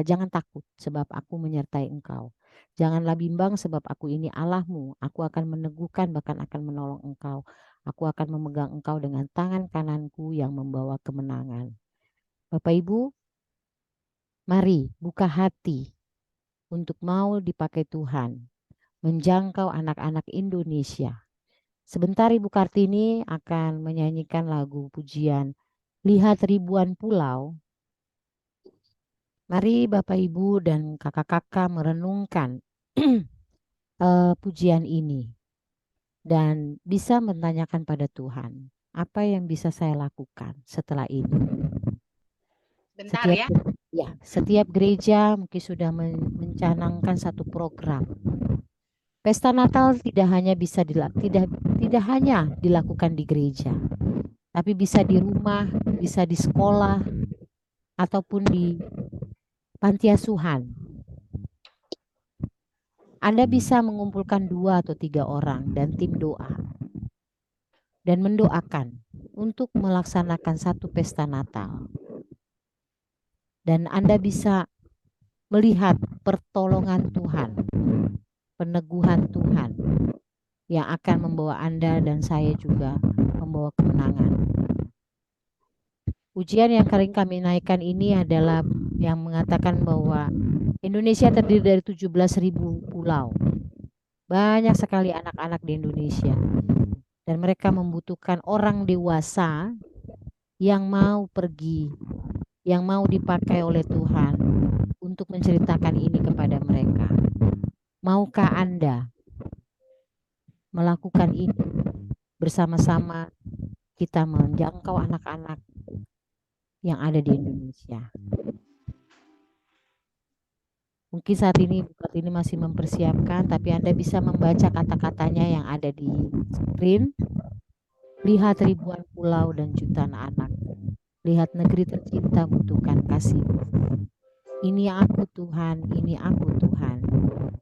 jangan takut sebab aku menyertai engkau. Janganlah bimbang sebab aku ini Allahmu. Aku akan meneguhkan bahkan akan menolong engkau. Aku akan memegang engkau dengan tangan kananku yang membawa kemenangan. Bapak Ibu, mari buka hati untuk mau dipakai Tuhan. Menjangkau anak-anak Indonesia. Sebentar Ibu Kartini akan menyanyikan lagu pujian Lihat Ribuan Pulau. Mari Bapak Ibu dan kakak-kakak merenungkan pujian ini dan bisa menanyakan pada Tuhan, apa yang bisa saya lakukan setelah ini? Bentar ya. Setiap gereja mungkin sudah mencanangkan satu program. Pesta Natal tidak hanya dilakukan di gereja, tapi bisa di rumah, bisa di sekolah, ataupun di panti asuhan. Anda bisa mengumpulkan 2 atau 3 orang dan tim doa dan mendoakan untuk melaksanakan satu pesta Natal. Dan Anda bisa melihat pertolongan Tuhan, peneguhan Tuhan yang akan membawa Anda dan saya juga membawa kemenangan. Ujian yang sering kami naikkan ini adalah yang mengatakan bahwa Indonesia terdiri dari 17.000 pulau. Banyak sekali anak-anak di Indonesia. Dan mereka membutuhkan orang dewasa yang mau pergi, yang mau dipakai oleh Tuhan untuk menceritakan ini kepada mereka. Maukah Anda melakukan ini bersama-sama kita menjangkau anak-anak yang ada di Indonesia? Mungkin saat ini Ibu Kartini masih mempersiapkan, tapi Anda bisa membaca kata-katanya yang ada di screen. Lihat ribuan pulau dan jutaan anak. Lihat negeri tercinta butuhkan kasih. Ini aku Tuhan, ini aku Tuhan.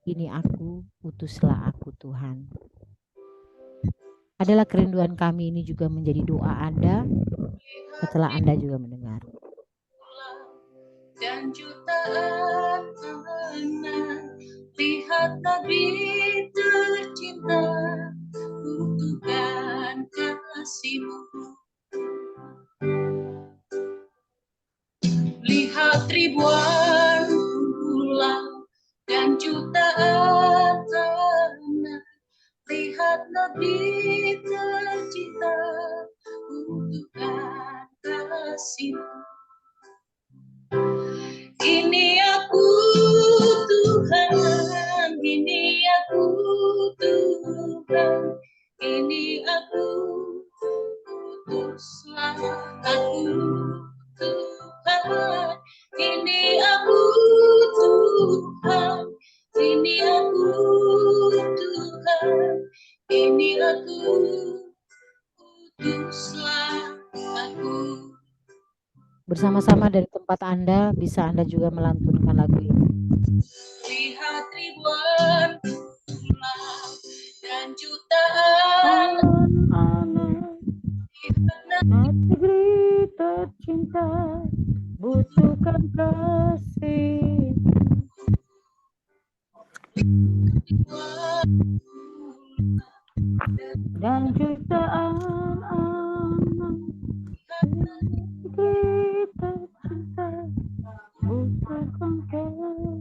Ini aku, utuslah aku Tuhan. Adalah kerinduan kami ini juga menjadi doa Anda setelah Anda juga mendengar. Dan jutaan anak, lihat negeri tercinta, butuhkan kasih-Mu. Lihat ribuan pulau dan jutaan anak, lihat negeri tercinta, butuhkan kasih-Mu. Ini aku Tuhan, ini aku Tuhan, ini aku, utuslah aku Tuhan, ini aku Tuhan, ini aku Tuhan, ini aku, utuslah aku. Bersama-sama dari tempat Anda, bisa Anda juga melantunkan lagu ini. Lihat ribuan pulau dan jutaan anak, negeri tercinta, butuhkan kasih. Dan jutaan anak, negeri tercinta, butuhkan kasih-Mu.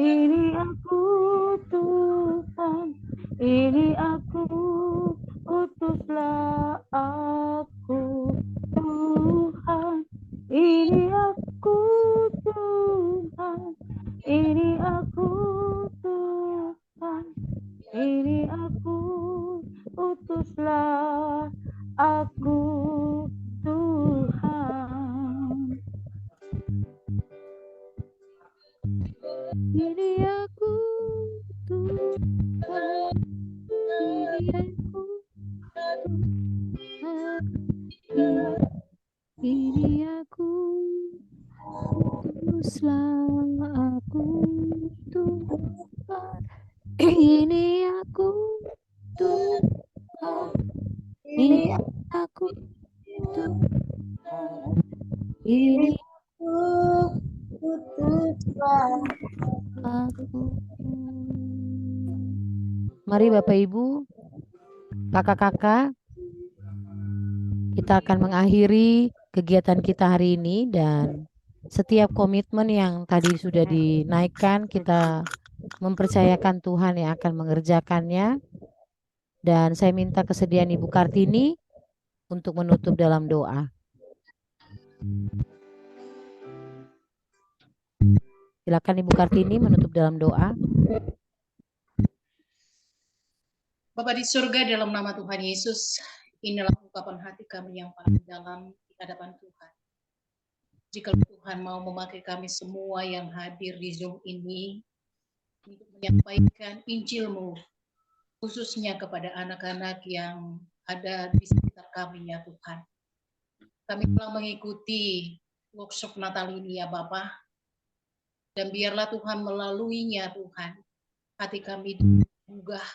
Ini aku Tuhan, ini aku, utuslah aku Tuhan. Ini aku Tuhan, ini aku Tuhan, ini aku, utuslah aku Tuhan. Ini aku Tuhan, ini aku Tuhan, ini aku, utuslah aku Tuhan. Ini aku Tuhan, ini aku Tuhan, ini aku. Mari Bapak Ibu, kakak-kakak, kita akan mengakhiri kegiatan kita hari ini dan setiap komitmen yang tadi sudah dinaikkan, kita mempercayakan Tuhan yang akan mengerjakannya. Dan saya minta kesediaan Ibu Kartini untuk menutup dalam doa. Silakan Ibu Kartini menutup dalam doa. Bapa di surga, dalam nama Tuhan Yesus, inilah ungkapan hati kami yang paling dalam di hadapan Tuhan. Jika Tuhan mau memakai kami semua yang hadir di Zoom ini untuk menyampaikan Injil-Mu, khususnya kepada anak-anak yang ada di sekitar kami ya Tuhan. Kami telah mengikuti workshop Natal ini ya Bapa, dan biarlah Tuhan melaluinya Tuhan, hati kami digugah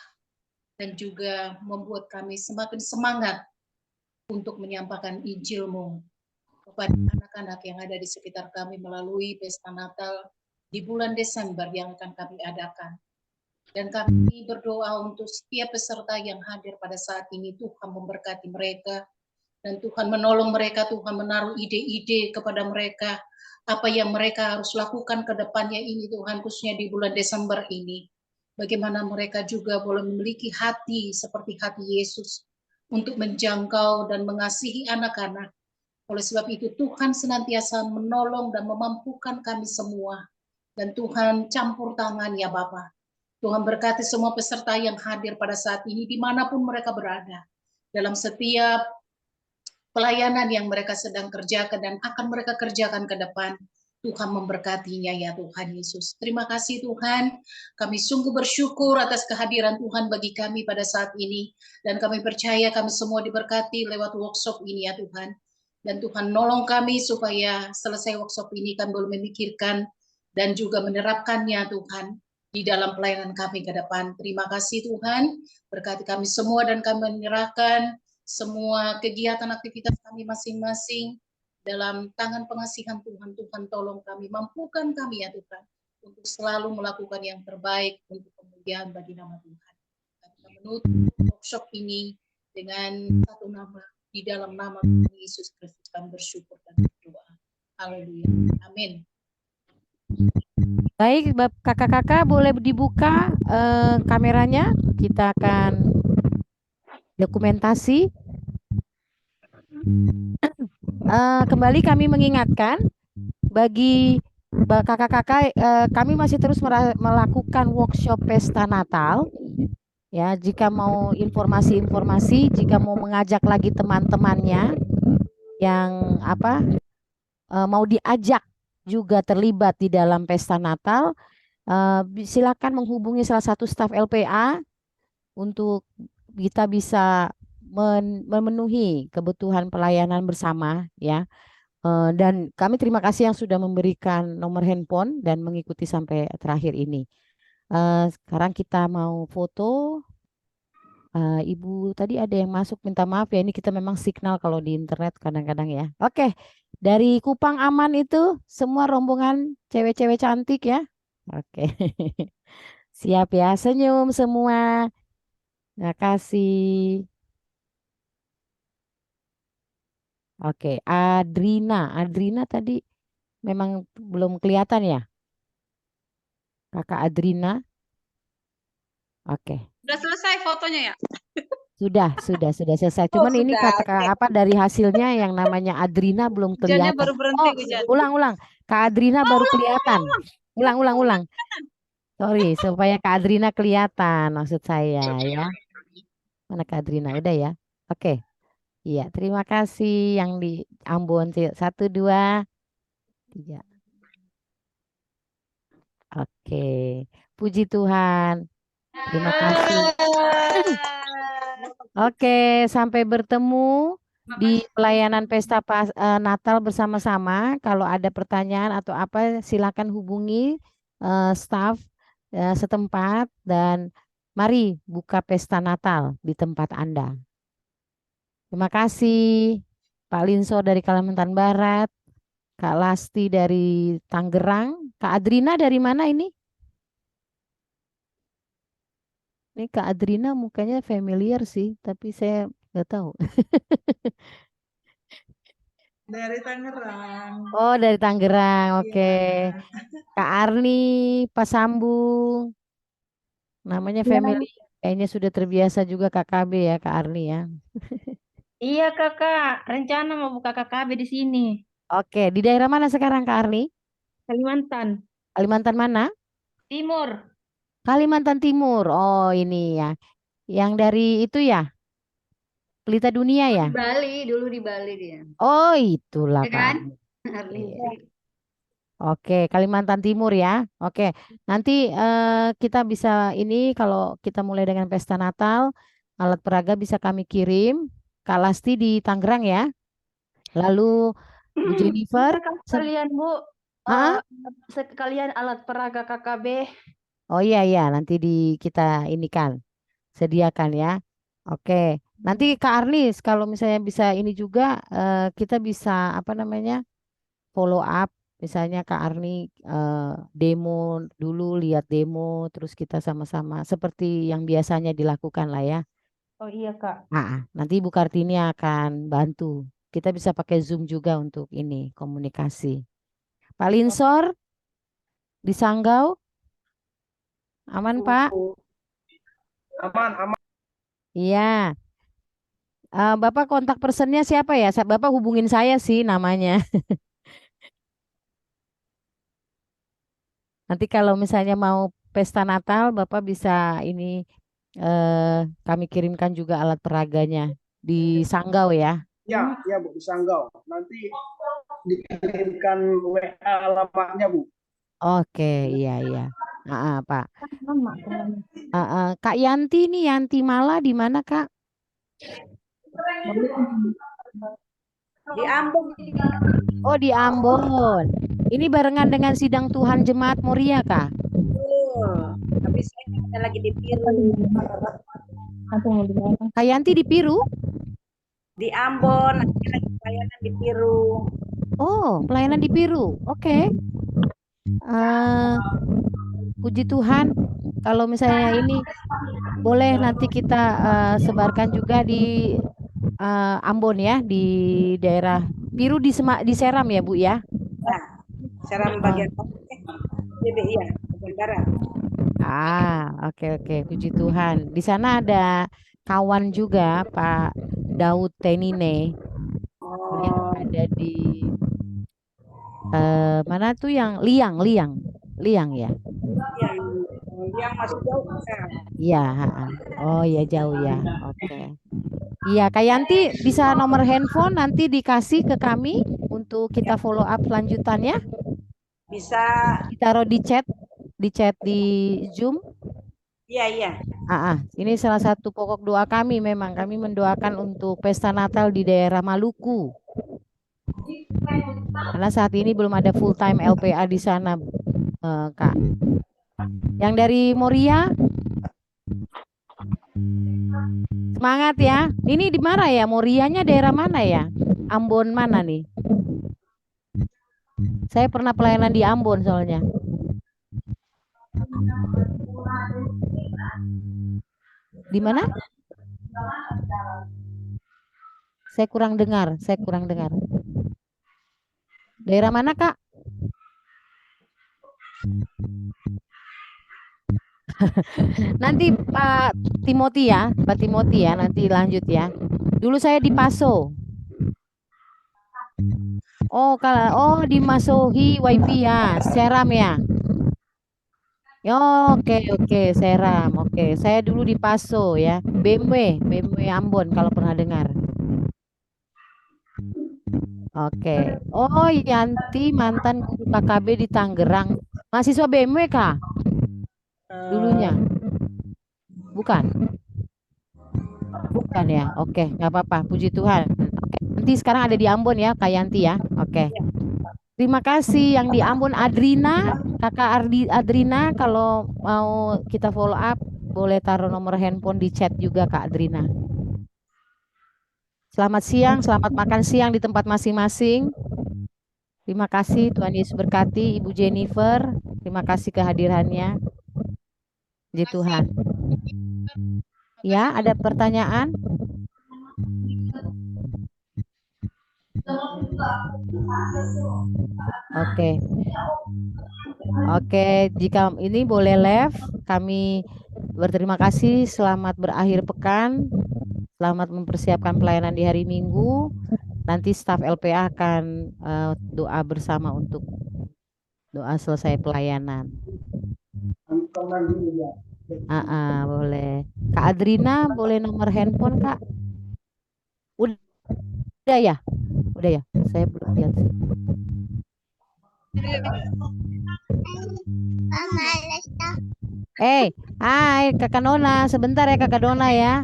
dan juga membuat kami semakin semangat untuk menyampaikan Injil-Mu kepada anak-anak yang ada di sekitar kami melalui pesta Natal di bulan Desember yang akan kami adakan. Dan kami berdoa untuk setiap peserta yang hadir pada saat ini, Tuhan memberkati mereka, dan Tuhan menolong mereka, Tuhan menaruh ide-ide kepada mereka, apa yang mereka harus lakukan ke depannya ini Tuhan, khususnya di bulan Desember ini. Bagaimana mereka juga boleh memiliki hati seperti hati Yesus untuk menjangkau dan mengasihi anak-anak. Oleh sebab itu Tuhan senantiasa menolong dan memampukan kami semua. Dan Tuhan campur tangan ya Bapa. Tuhan berkati semua peserta yang hadir pada saat ini dimanapun mereka berada. Dalam setiap pelayanan yang mereka sedang kerjakan dan akan mereka kerjakan ke depan. Tuhan memberkatinya ya Tuhan Yesus. Terima kasih Tuhan. Kami sungguh bersyukur atas kehadiran Tuhan bagi kami pada saat ini. Dan kami percaya kami semua diberkati lewat workshop ini ya Tuhan. Dan Tuhan nolong kami supaya selesai workshop ini kami boleh memikirkan dan juga menerapkannya Tuhan di dalam pelayanan kami ke depan. Terima kasih Tuhan, berkati kami semua dan kami menyerahkan semua kegiatan aktivitas kami masing-masing dalam tangan pengasihan Tuhan. Tuhan tolong kami, mampukan kami ya Tuhan untuk selalu melakukan yang terbaik untuk kemuliaan bagi nama Tuhan. Kita menutup workshop ini dengan satu nama, di dalam nama Tuhan Yesus Kristus kami bersyukur dan berdoa. Haleluya. Amin. Baik, kakak-kakak boleh dibuka kameranya. Kita akan dokumentasi. Kembali kami mengingatkan bagi kakak-kakak, kami masih terus melakukan workshop pesta Natal. Ya, jika mau informasi-informasi, jika mau mengajak lagi teman-temannya yang mau diajak juga terlibat di dalam pesta Natal, silakan menghubungi salah satu staf LPA untuk kita bisa memenuhi kebutuhan pelayanan bersama ya. Dan kami terima kasih yang sudah memberikan nomor handphone dan mengikuti sampai terakhir ini. Sekarang kita mau foto. Ibu tadi ada yang masuk, minta maaf ya, ini kita memang signal kalau di internet kadang-kadang ya. Oke, dari Kupang aman itu semua rombongan cewek-cewek cantik ya. Oke. Siap ya, senyum semua. Terima kasih. Oke, Adrina tadi memang belum kelihatan ya? Kakak Adrina. Oke. Sudah selesai fotonya ya? Sudah selesai. Cuman ini sudah, kata dari hasilnya yang namanya Adrina belum Hujannya kelihatan. baru berhenti Oh, hujan. ulang. Kak Adrina baru kelihatan. Ulang. Sorry, supaya Kak Adrina kelihatan maksud saya ya. Mana Kak Adrina? Udah ya. Oke. Iya, terima kasih yang di Ambon. 1, 2, 3. Oke. Puji Tuhan. Terima kasih. Oke, sampai bertemu di pelayanan pesta Natal bersama-sama. Kalau ada pertanyaan atau apa, silakan hubungi staf setempat dan mari buka pesta Natal di tempat Anda. Terima kasih Pak Linso dari Kalimantan Barat, Kak Lasti dari Tangerang, Kak Adrina dari mana ini? Ini Kak Adrina mukanya familiar sih, tapi saya nggak tahu. Dari Tangerang. Oh, dari Tangerang. Oke. Iya. Kak Arni, Pak Sambung. Namanya family. Kayaknya sudah terbiasa juga KKB ya, Kak Arni ya. Iya kakak, rencana mau buka KKB di sini, Oke, di daerah mana sekarang Kak Arni? Kalimantan Kalimantan mana? Timur. Kalimantan Timur. Oh, ini ya. Yang dari itu ya, Pelita Dunia Di ya? Bali, dulu di Bali dia. Oh, itulah Ya Kak kan? Arni. Iya. Arlinti. Oke, Kalimantan Timur ya. Oke, nanti kita bisa ini kalau kita mulai dengan pesta Natal, alat peraga bisa kami kirim. Kak Lasti di Tangerang ya. Lalu Bu Jennifer, Bisa kan sekalian Bu, ah, eh, sekalian alat peraga KKB. oh iya iya, nanti kita ini kan sediakan ya. Oke, nanti Kak Arlis kalau misalnya bisa ini juga kita bisa apa namanya follow up. Misalnya Kak Arni eh, demo dulu, lihat demo, terus kita sama-sama seperti yang biasanya dilakukan lah ya. Oh iya Kak. Nanti Ibu Kartini akan bantu. Kita bisa pakai Zoom juga untuk ini komunikasi. Pak Linsor di Sanggau, aman Pak? Aman, aman. Iya. Bapak kontak personnya siapa ya? Bapak hubungin saya sih namanya. Nanti kalau misalnya mau pesta Natal, Bapak bisa ini kami kirimkan juga alat peraganya di Sanggau ya. Ya, ya Bu, di Sanggau. Nanti dikirimkan WA alamatnya Bu. Oke, iya iya. Pak. Mama. Kak Yanti nih, Yanti Mala di mana Kak? Di Ambon. Oh di Ambon. Ini barengan dengan sidang Tuhan Jemaat Moria Kak? Tapi saya lagi di Piru. Kak Yanti di Piru? Di Ambon, nanti lagi pelayanan di Piru. Oh, pelayanan di Piru. Oke. Puji Tuhan. Kalau misalnya ini boleh nanti kita sebarkan juga di Ambon ya, di daerah Piru di Seram ya Bu ya? Ya, Seram bagian iya, bagian barat. Oke oke, puji Tuhan. Di sana ada kawan juga Pak Daud Tenine yang ada di mana tuh yang Liang ya? Yang masih jauh kan? Iya, oh ya jauh ya. Oke. Iya, Kak Yanti bisa nomor handphone nanti dikasih ke kami untuk kita follow up lanjutannya. Bisa. Ditaruh di chat di Zoom. Iya. Ini salah satu pokok doa kami memang. Kami mendoakan untuk pesta Natal di daerah Maluku. Karena saat ini belum ada full time LPA di sana, Kak. Yang dari Moria, semangat ya. Ini di mana ya? Morianya daerah mana ya? Ambon mana nih? Saya pernah pelayanan di Ambon soalnya. Di mana? Saya kurang dengar. Daerah mana, Kak? Nanti Pak Timothy ya, nanti lanjut ya. Dulu saya di Paso. Oh di Masohi Waipi ya, Seram ya. Oke, Seram. Oke, saya dulu di Paso ya. BMW Ambon kalau pernah dengar. Oke. Oh, Yanti mantan guru KKB di Tangerang. Mahasiswa BMW kah? Dulunya. Bukan ya. Oke, nggak apa-apa. Puji Tuhan. Oke. Nanti sekarang ada di Ambon ya, Kak Yanti ya. Oke. Terima kasih yang di Ambon, Adrina, Kakak Adrina. Kalau mau kita follow up, boleh taruh nomor handphone di chat juga Kak Adrina. Selamat siang, selamat makan siang di tempat masing-masing. Terima kasih, Tuhan Yesus berkati. Ibu Jennifer, terima kasih kehadirannya. Puji Tuhan. Ya, ada pertanyaan? Oke. Oke, jika ini boleh live, kami berterima kasih. Selamat berakhir pekan. Selamat mempersiapkan pelayanan di hari Minggu. Nanti staf LPA akan doa bersama untuk doa selesai pelayanan. Boleh. Kak Adrina, boleh nomor handphone, Kak? Udah ya? Udah ya? Saya belum lihat sih. Hai Kakak Nona, sebentar ya Kakak Nona ya.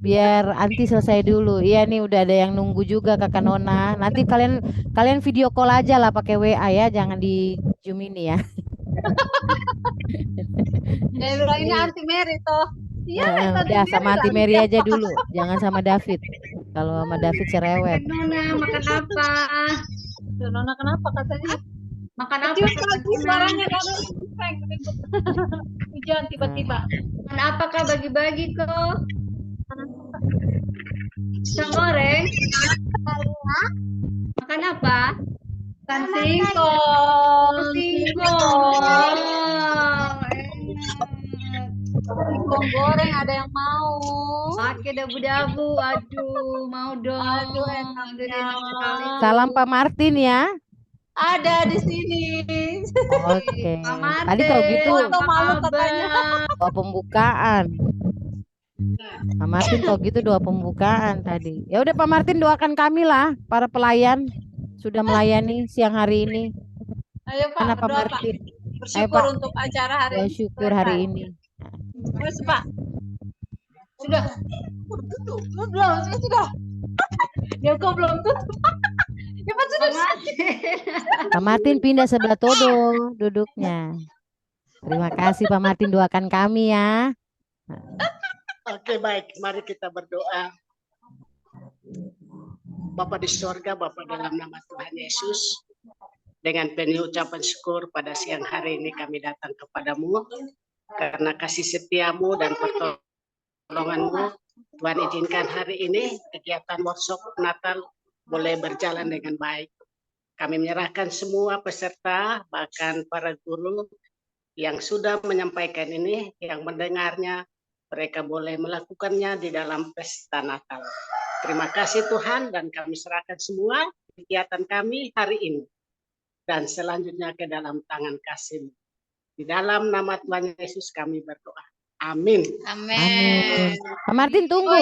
Biar Anti selesai dulu. Iya nih udah ada yang nunggu juga Kakak Nona. Nanti kalian video call aja lah pakai WA ya, jangan di Zoom ini ya. bilang ini Anti Mary toh. Iya, udah sama Anti Mary aja dulu, jangan sama David. Kalau sama David cerewet. Nona makan apa? Tuh, Nona kenapa katanya? Makan apa? Kecil lagi suaranya karena hujan tiba-tiba. Makan apa Kak? Bagi-bagi kok. Pisang goreng. Makan apa? Ikan singkong. Singkong. Singkong goreng ada yang mau. Pakai dabu-dabu. Aduh, mau dong. Aduh, enaknya. Salam Pak Martin ya. Ada di sini. Oke. Tadi kalau gitu malu katanya. doa pembukaan. Pak Martin kalau gitu doa pembukaan tadi. Ya udah Pak Martin doakan kami lah para pelayan sudah melayani siang hari ini. Ayo Pak, Kenapa berdoa, Pak. Martin? Bersyukur Pak. untuk acara hari ini. Bersyukur hari ini. Terus Pak. Sudah. Belum, sudah. Ya kok belum tutup. Ya Pak sudah. Pak Martin pindah sebelah Todo duduknya. Terima kasih Pak Martin, doakan kami ya. Oke, baik. Mari kita berdoa. Bapa di sorga, Bapa dalam nama Tuhan Yesus, dengan penuh ucapan syukur pada siang hari ini kami datang kepadamu karena kasih setiamu dan pertolonganmu. Tuhan izinkan hari ini kegiatan workshop Natal boleh berjalan dengan baik. Kami menyerahkan semua peserta, bahkan para guru yang sudah menyampaikan ini, yang mendengarnya, mereka boleh melakukannya di dalam pesta Natal. Terima kasih Tuhan, dan kami serahkan semua kegiatan kami hari ini. Dan selanjutnya ke dalam tangan kasih-Mu. Di dalam nama Tuhan Yesus kami berdoa. Amin. Amin. Pak Martin tunggu.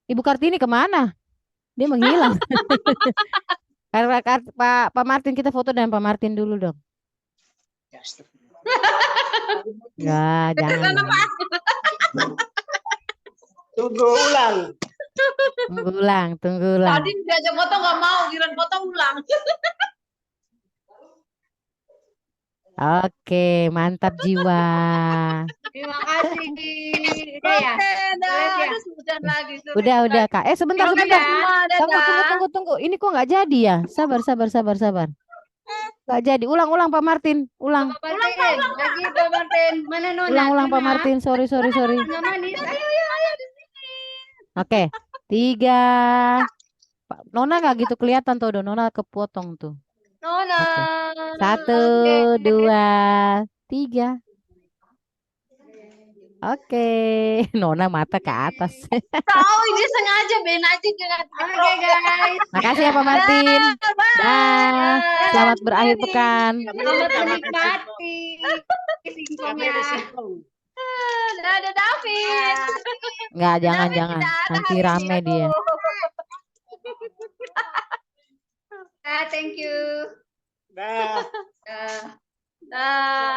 Ibu Kartini kemana? Dia menghilang. Pak Martin, kita foto dengan Pak Martin dulu dong. Ya, jangan. Tunggu ulang. Tunggu ulang. Tadi diajak foto nggak mau, giliran foto ulang. Oke, mantap jiwa. Terima kasih. Udah ya? Aduh, hujan lagi. Udah Kak. Sebentar. Dadah. Tunggu. Ini kok nggak jadi ya? Sabar. Nggak jadi. Ulang Pak Martin. Ulang. Lagi Pak Martin. Mana Nona? Ulang Pak Martin. Sorry. Nona manis. Ayo. Oke. 3. Nona nggak gitu kelihatan tuh. Nona kepotong tuh. Nona. Oke. 1, 2, 3. Oke. Nona mata ke atas. Tahu ini sengaja Ben aja dengan. Oke guys. Makasih ya Pak Martin. Dah. Selamat berakhir pekan. Selamat menikmati singkongnya. Dadah David. Enggak, jangan. Nanti rame dia. Thank you. Dah. Dah.